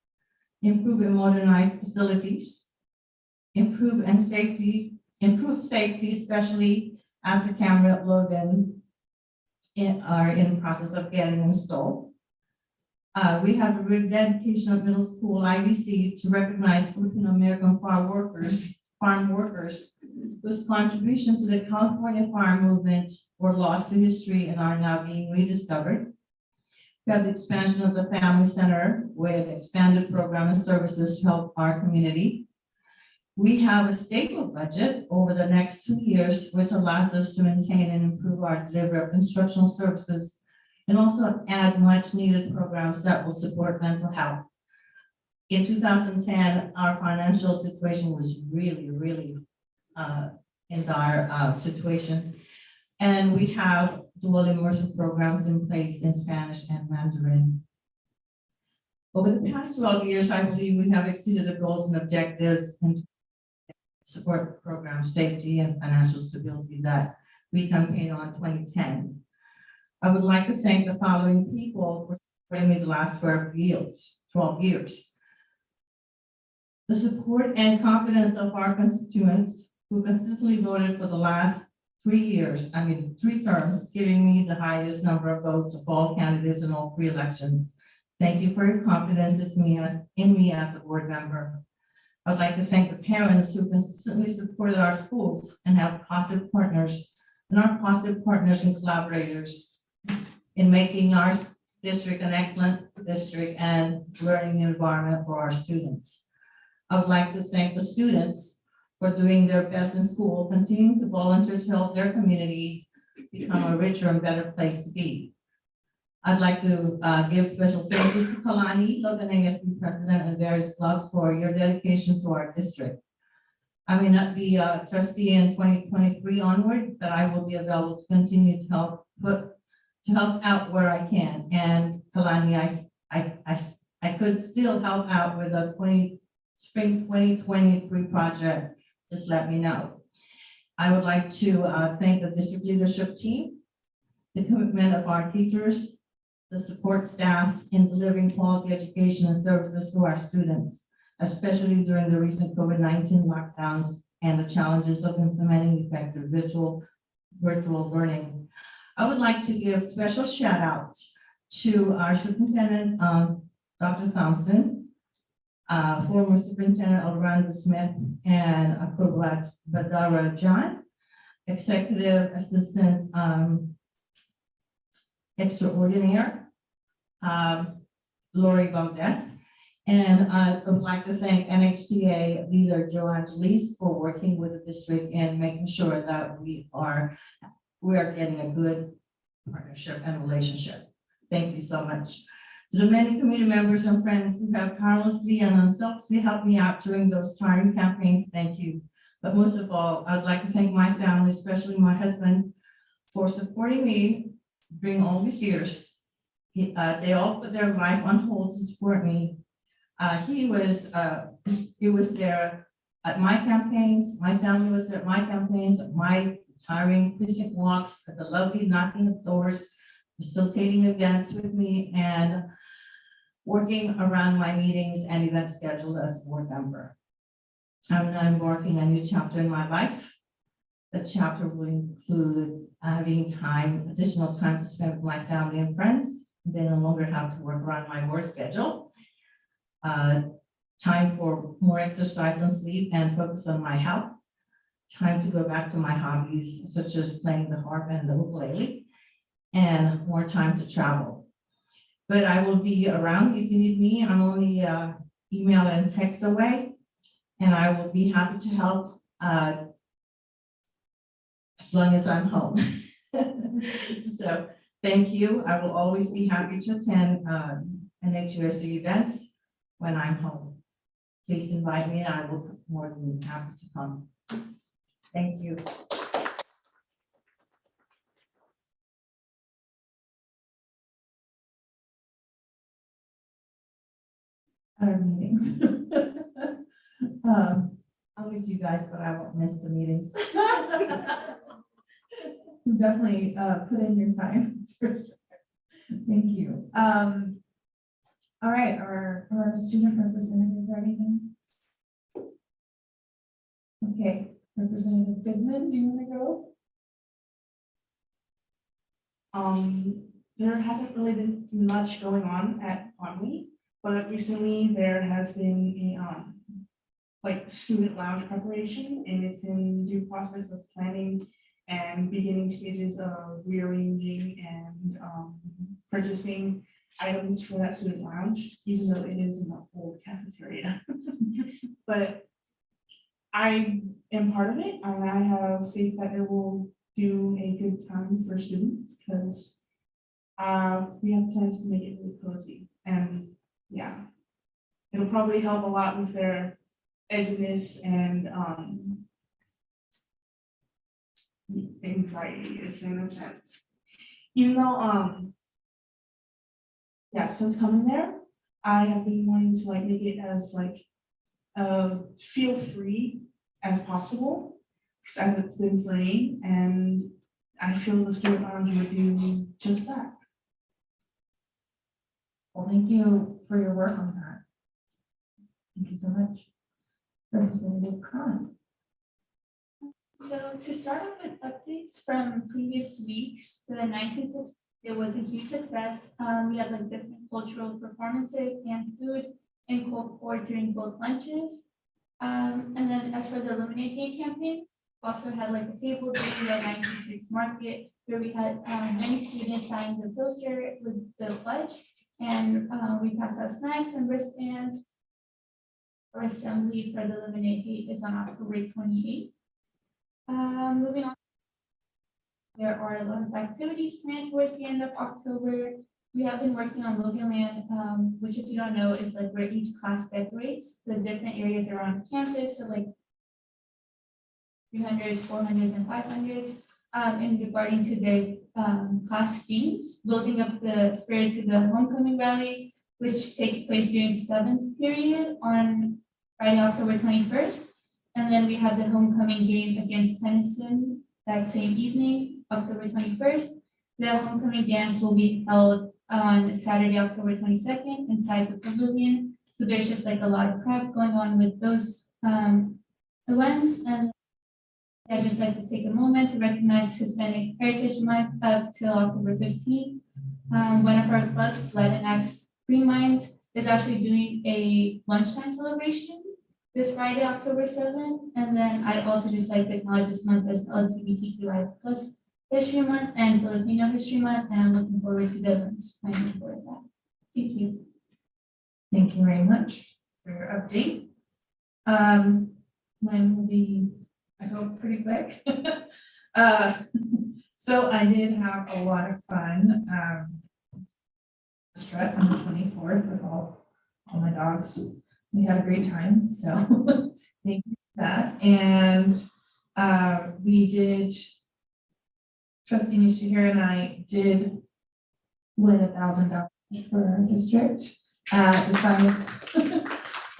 improve and modernize facilities, improve safety, especially as the camera login are in the process of getting installed. We have a dedication of middle school IBC to recognize Filipino American farm workers whose contribution to the California farm movement were lost to history and are now being rediscovered. We have the expansion of the Family Center with expanded program and services to help our community. We have a stable budget over the next 2 years, which allows us to maintain and improve our delivery of instructional services and also add much needed programs that will support mental health. In 2010, our financial situation was really in dire situation. And we have dual immersion programs in place in Spanish and Mandarin. Over the past 12 years, I believe we have exceeded the goals and objectives and support program safety and financial stability that we campaigned on 2010. I would like to thank the following people for supporting me the last 12 years. The support and confidence of our constituents who consistently voted for the last 3 terms, giving me the highest number of votes of all candidates in all 3 elections. Thank you for your confidence in me as a board member. I'd like to thank the parents who consistently supported our schools and have positive partners, and collaborators in making our district an excellent district and learning environment for our students. I would like to thank the students for doing their best in school, continuing to volunteer to help their community become a richer and better place to be. I'd like to give special thank you to Kalani, Logan ASB president, and various clubs for your dedication to our district. I may not be a trustee in 2023 onward, but I will be available to continue to help out where I can. And Kalani, I could still help out with a spring 2023 project. Just let me know. I would like to thank the district leadership team, the commitment of our teachers, the support staff in delivering quality education and services to our students, especially during the recent COVID-19 lockdowns and the challenges of implementing effective virtual learning. I would like to give special shout out to our superintendent, Dr. Thompson, former superintendent Alranda Smith, and Akrobat Badara John, executive assistant extraordinaire, Lori Valdez. And I would like to thank NHTA leader Joe Angelis for working with the district and making sure that we are getting a good partnership and relationship. Thank you so much. To the many community members and friends who have tirelessly and unselfishly helped me out during those trying campaigns, thank you. But most of all, I'd like to thank my family, especially my husband, for supporting me during all these years. They all put their life on hold to support me. He was there at my campaigns. My family was there at my campaigns, at my tiring precinct walks, at the lovely knocking of doors, facilitating events with me, and working around my meetings and event schedule as a board member. I'm now embarking a new chapter in my life. The chapter will include having additional time to spend with my family and friends. They no longer have to work around my work schedule. Time for more exercise and sleep and focus on my health. Time to go back to my hobbies, such as playing the harp and the ukulele, and more time to travel. But I will be around if you need me. I'm only email and text away, and I will be happy to help as long as I'm home. So thank you. I will always be happy to attend NHUSD events when I'm home. Please invite me, and I will be more than happy to come. Thank you. Our meetings. I'll miss you guys, but I won't miss the meetings. You definitely put in your time. Thank you. All right, our student representatives ready now? Okay, Representative Goodman, do you want to go? There hasn't really been much going on at Conley, but recently there has been a like student lounge preparation, and it's in due process of planning and beginning stages of rearranging and purchasing items for that student lounge, even though it is an old cafeteria. But I am part of it, and I have faith that it will do a good time for students, because we have plans to make it really cozy. And yeah, it'll probably help a lot with their edginess and anxiety is in a sense. Even though yeah, since coming there, I have been wanting to like make it as like feel free as possible, as it's been for me, and I feel the student lounge would do just that. Well, thank you for your work on that. Thank you so much. Representative Khan. So to start off with updates from previous weeks, the 1960, it was a huge success. We had like different cultural performances and food and court during both lunches. And then as for the Eliminate Hate campaign, also had like a table during the 96 market where we had many students sign the poster with the pledge, and we passed out snacks and wristbands. Our assembly for the Eliminate Hate is on October 28th. Moving on, there are a lot of activities planned towards the end of October. We have been working on Loganland, which if you don't know is like where each class decorates the different areas around campus, so like 300s, 400s, and 500s, in regarding to their class themes, building up the spirit to the homecoming rally, which takes place during 7th period on Friday, October 21st. And then we have the homecoming game against Tennyson that same evening, October 21st. The homecoming dance will be held on Saturday, October 22nd, inside the pavilion. So there's just like a lot of prep going on with those events. And I'd just like to take a moment to recognize Hispanic Heritage Month up till October 15th. One of our clubs, Latinx Free Mind, is actually doing a lunchtime celebration this Friday, October 7th. And then I'd also just like to acknowledge this month as LGBTQI+ History Month and Filipino History Month, and I'm looking forward to the events planning for that. Thank you. Thank you very much for your update. Mine will be, I hope, pretty quick. So I did have a lot of fun strut on the 24th with all my dogs. We had a great time, so thank you for that. And we did, Trustee Nishihira and I did win $1,000 for our district at the science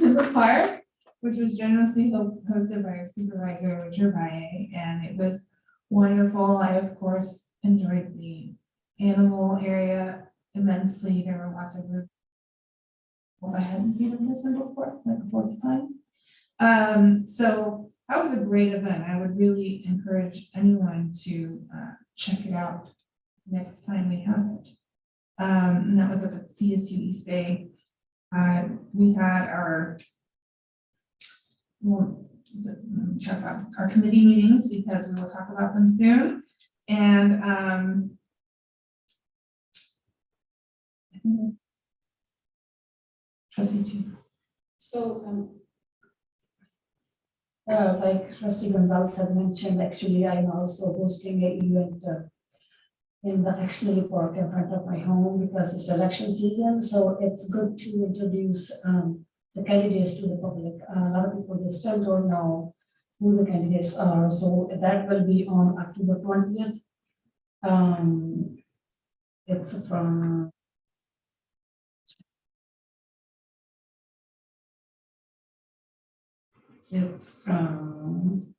in the park, which was generously hosted by our supervisor, Richard Valle, and it was wonderful. I, of course, enjoyed the animal area immensely. There were lots of groups. I hadn't seen them this before, like a porcupine. So that was a great event. I would really encourage anyone to check it out next time we have it. And that was up at CSU East Bay. We had our, check out our committee meetings because we will talk about them soon. And I think Trustee Chu. So, like Trustee Gonzalez has mentioned, actually, I'm also hosting an event in the Exley Park in front of my home because it's election season. So it's good to introduce the candidates to the public. A lot of people, they still don't know who the candidates are. So that will be on October 20th. It's from It's from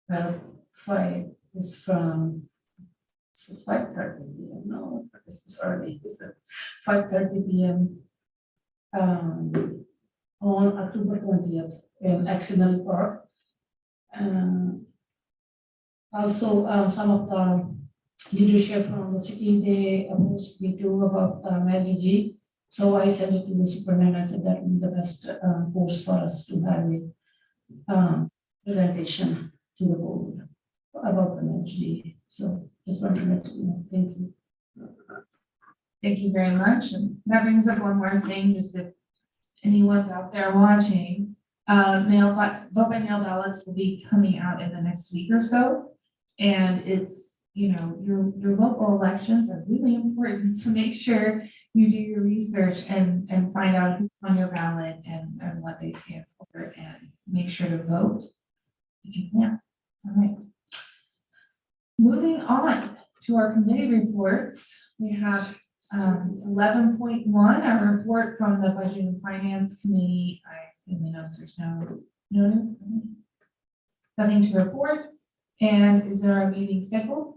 5 is from 5:30 p.m. No, this is early. It's at 5:30 p.m. On October 20th in Exley Park. Also, some of the leadership from the city, they approached me too about MSG. So I sent it to the superintendent. I said that would be the best course for us to have a presentation to the board about the MSG. So just wanted to let you know. Thank you. Thank you very much. And that brings up one more thing, just if anyone's out there watching, vote by mail ballots will be coming out in the next week or so. And it's your local elections are really important, so make sure you do your research and find out who's on your ballot and what they stand for, and make sure to vote. Yeah, all right. Moving on to our committee reports, we have 11.1, a report from the Budget and Finance Committee. I assume the notes, there's nothing to report. And is there a meeting scheduled?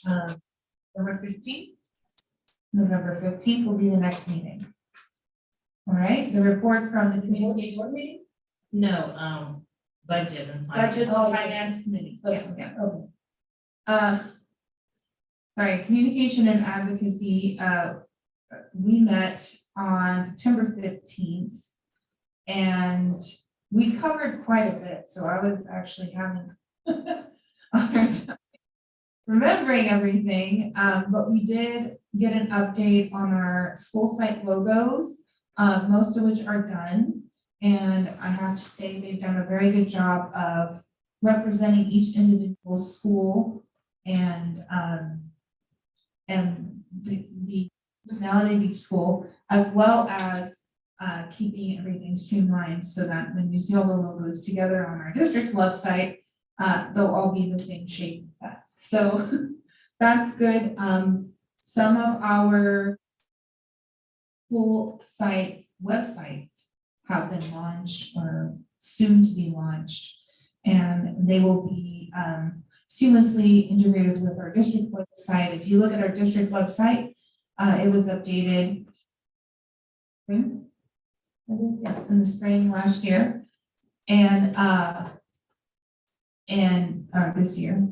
November 15th? November 15th will be the next meeting. All right, the report from the communication meeting? No, budget and finance. Budget and Finance Committee. Yeah, okay. Sorry, communication and advocacy, we met on September 15th, and we covered quite a bit, so I was actually having a hard time remembering everything, but we did get an update on our school site logos, most of which are done, and I have to say they've done a very good job of representing each individual school and the personality of each school, as well as keeping everything streamlined so that when you see all the logos together on our district website, they'll all be the same shape and size. So that's good. Some of our school sites, websites have been launched or soon to be launched, and they will be seamlessly integrated with our district website. If you look at our district website, it was updated in the spring last year, and this year.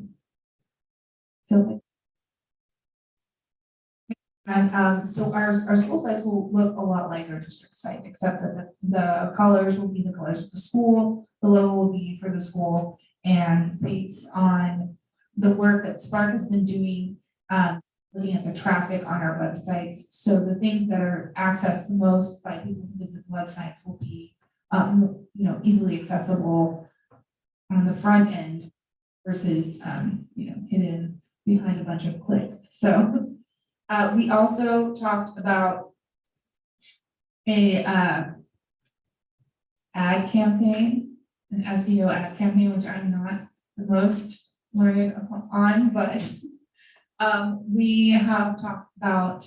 And so our school sites will look a lot like our district site, except that the colors will be the colors of the school, the logo will be for the school, and based on the work that Spark has been doing, looking at the traffic on our websites. So the things that are accessed the most by people who visit the websites will be, easily accessible on the front end versus, hidden behind a bunch of clicks. So we also talked about a ad campaign, an SEO ad campaign, which I'm not the most learned on, but we have talked about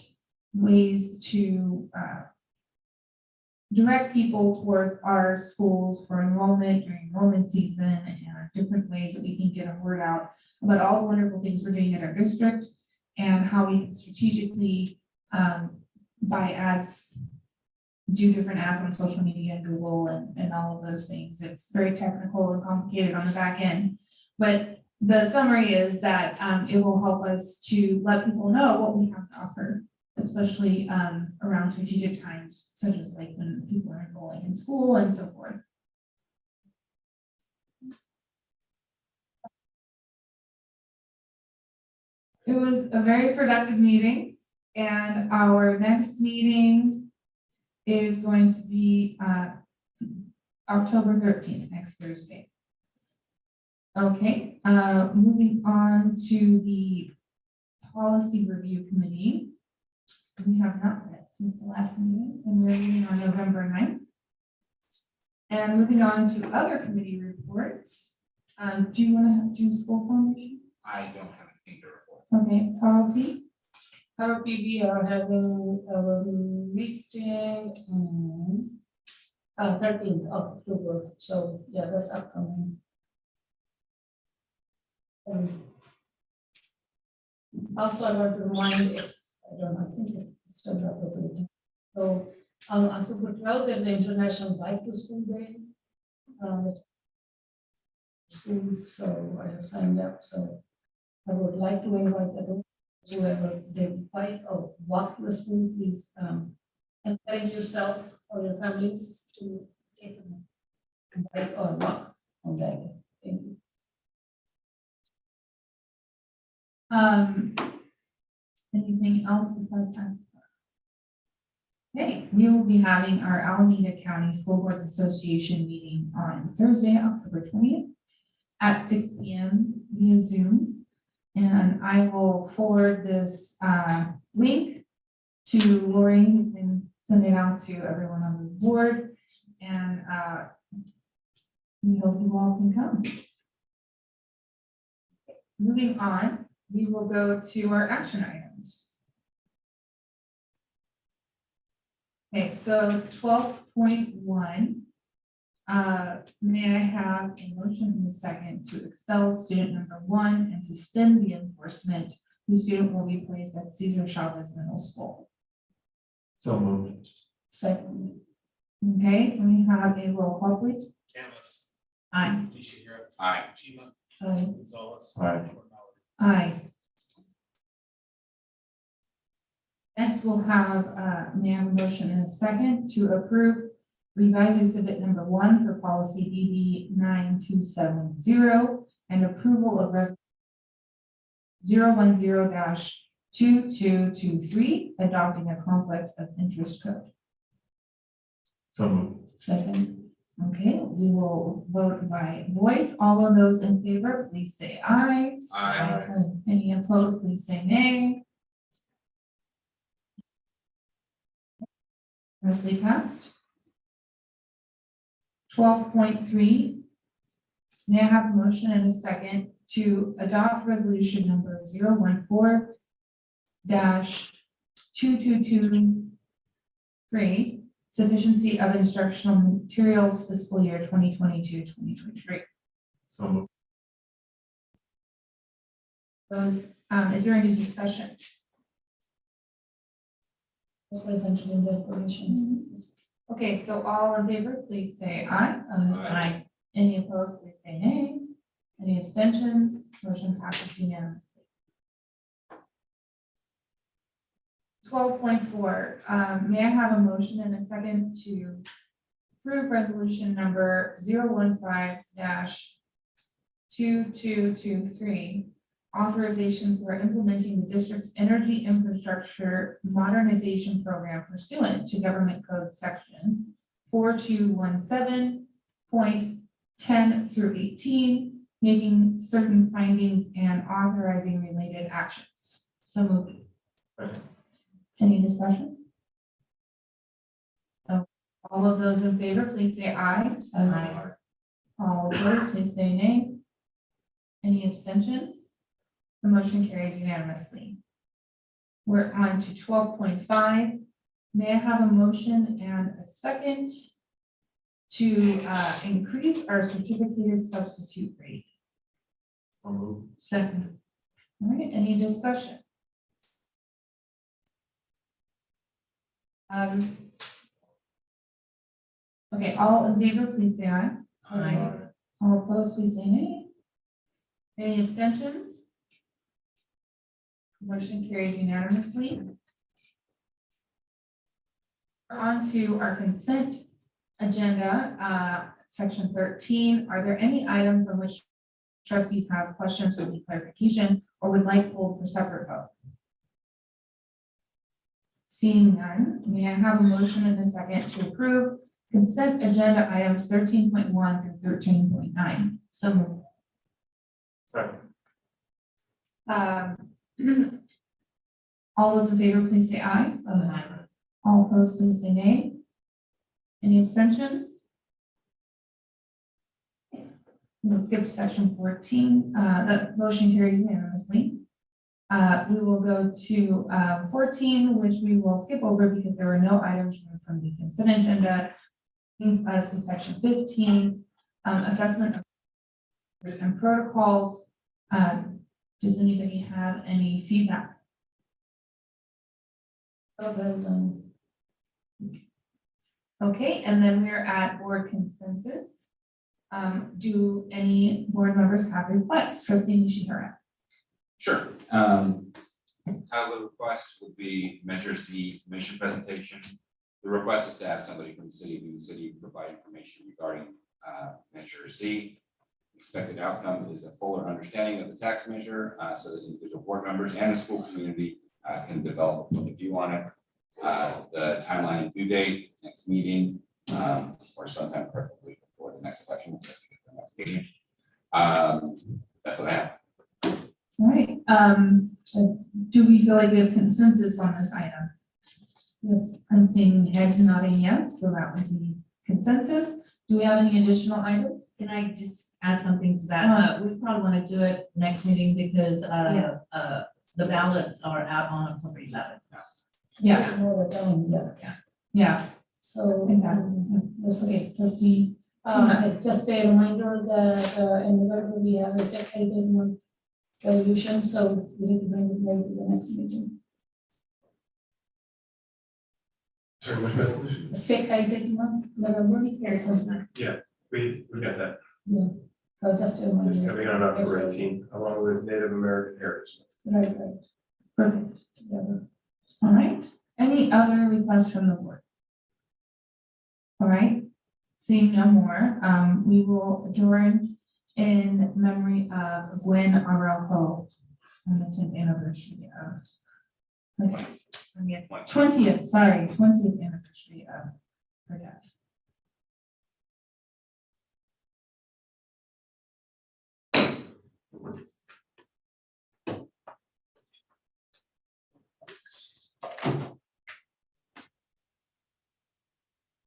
ways to direct people towards our schools for enrollment during enrollment season, and different ways that we can get a word out about all the wonderful things we're doing in our district and how we can strategically buy ads, do different ads on social media and Google and all of those things. It's very technical and complicated on the back end, but the summary is that it will help us to let people know what we have to offer, especially around strategic times, such as like when people are enrolling in school and so forth. It was a very productive meeting, and our next meeting is going to be October 13th, next Thursday. Okay, moving on to the Policy Review Committee. We have not met since the last meeting, and we're meeting on November 9th. And moving on to other committee reports. Do you want to do school formation? I don't have anything to report. Okay, ROP. ROP, we are having our meeting on 13th of October. So yeah, that's upcoming. Also, I want to remind, if I don't know, I think it's still not open. So on October 12th, there's the International Bike to School Day. Schools, so I have signed up. So I would like to invite whoever they bike or walk to the school, please encourage yourself or your families to take a bike or walk on that day. Thank you. Anything else besides that? Okay, we will be having our Alameda County School Boards Association meeting on Thursday, October 20th at 6 p.m. via Zoom. And I will forward this link to Lori, who can send it out to everyone on the board. And we hope you all can come. Moving on, we will go to our action items. Okay, so 12.1. May I have a motion in a second to expel student number 1 and suspend the enforcement whose student will be placed at Cesar Chavez Middle School? So moved. Second. Okay, can we have a roll call, please? Canvas. Aye. Aye. Chima. Aye. Gonzalez. Aye. Aye. Next, we'll have, may I have a motion in a second to approve revised exhibit number 1 for policy BB 9270 and approval of resolution 010-2223, adopting a conflict of interest code. So moved. Second. Okay, we will vote by voice. All of those in favor, please say aye. Aye. Any opposed, please say nay. Leslie passed. 12.3. May I have a motion and a second to adopt resolution number 014-2223, sufficiency of instructional materials fiscal year 2022-2023. So moved. Those, is there any discussion? As presented in the information. Okay, so all in favor, please say aye. Aye. Any opposed, please say nay. Any abstentions? Motion passes unanimously. 12.4, may I have a motion and a second to approve resolution number 015-2223, authorization for implementing the district's energy infrastructure modernization program pursuant to government code section 4217.10 through 18, making certain findings and authorizing related actions. So moved. Second. Any discussion? Oh, all of those in favor, please say aye. Aye. All opposed, please say nay. Any abstentions? The motion carries unanimously. We're on to 12.5. May I have a motion and a second to increase our certificated substitute rate? So moved. Second. All right, any discussion? Okay, all in favor, please say aye. Aye. All opposed, please say nay. Any abstentions? Motion carries unanimously. On to our consent agenda, section 13. Are there any items on which trustees have questions or need clarification or would like pulled for separate vote? Seeing none, may I have a motion and a second to approve consent agenda items 13.1 through 13.9? So moved. Second. All those in favor, please say aye. Aye. All opposed, please say nay. Any abstentions? We'll skip to section 14. The motion carries unanimously. We will go to 14, which we will skip over because there were no items from the consent agenda. Brings us to section 15, assessment of and protocols. Does anybody have any feedback? Okay, and then we're at board consensus. Do any board members have requests? Trustee Nishihara. Sure. Title of the request would be Measure C information presentation. The request is to have somebody from the city provide information regarding Measure C. Expected outcome is a fuller understanding of the tax measure so that individual board members and the school community can develop a view on it. The timeline and due date, next meeting, or sometime preferably before the next election. That's what I have. All right, do we feel like we have consensus on this item? Yes, I'm seeing heads nodding yes, so that would be consensus. Do we have any additional items? Can I just add something to that? We probably want to do it next meeting because, Yeah. the ballots are out on October 11th. Yeah, More than, yeah. yeah, So. exactly. That's okay, trustee. Just a reminder that, in November, we have a second month resolution, so we need to bring it maybe to the next meeting. Sorry, which resolution? The second month, November. We got that. So just a reminder. It's coming on October 18, along with Native American Heritage. Right. Perfect. Together. All right, any other requests from the board? All right, seeing no more, we will adjourn in memory of Gwen Araujo on the 10th anniversary of, okay, 20th anniversary of her death.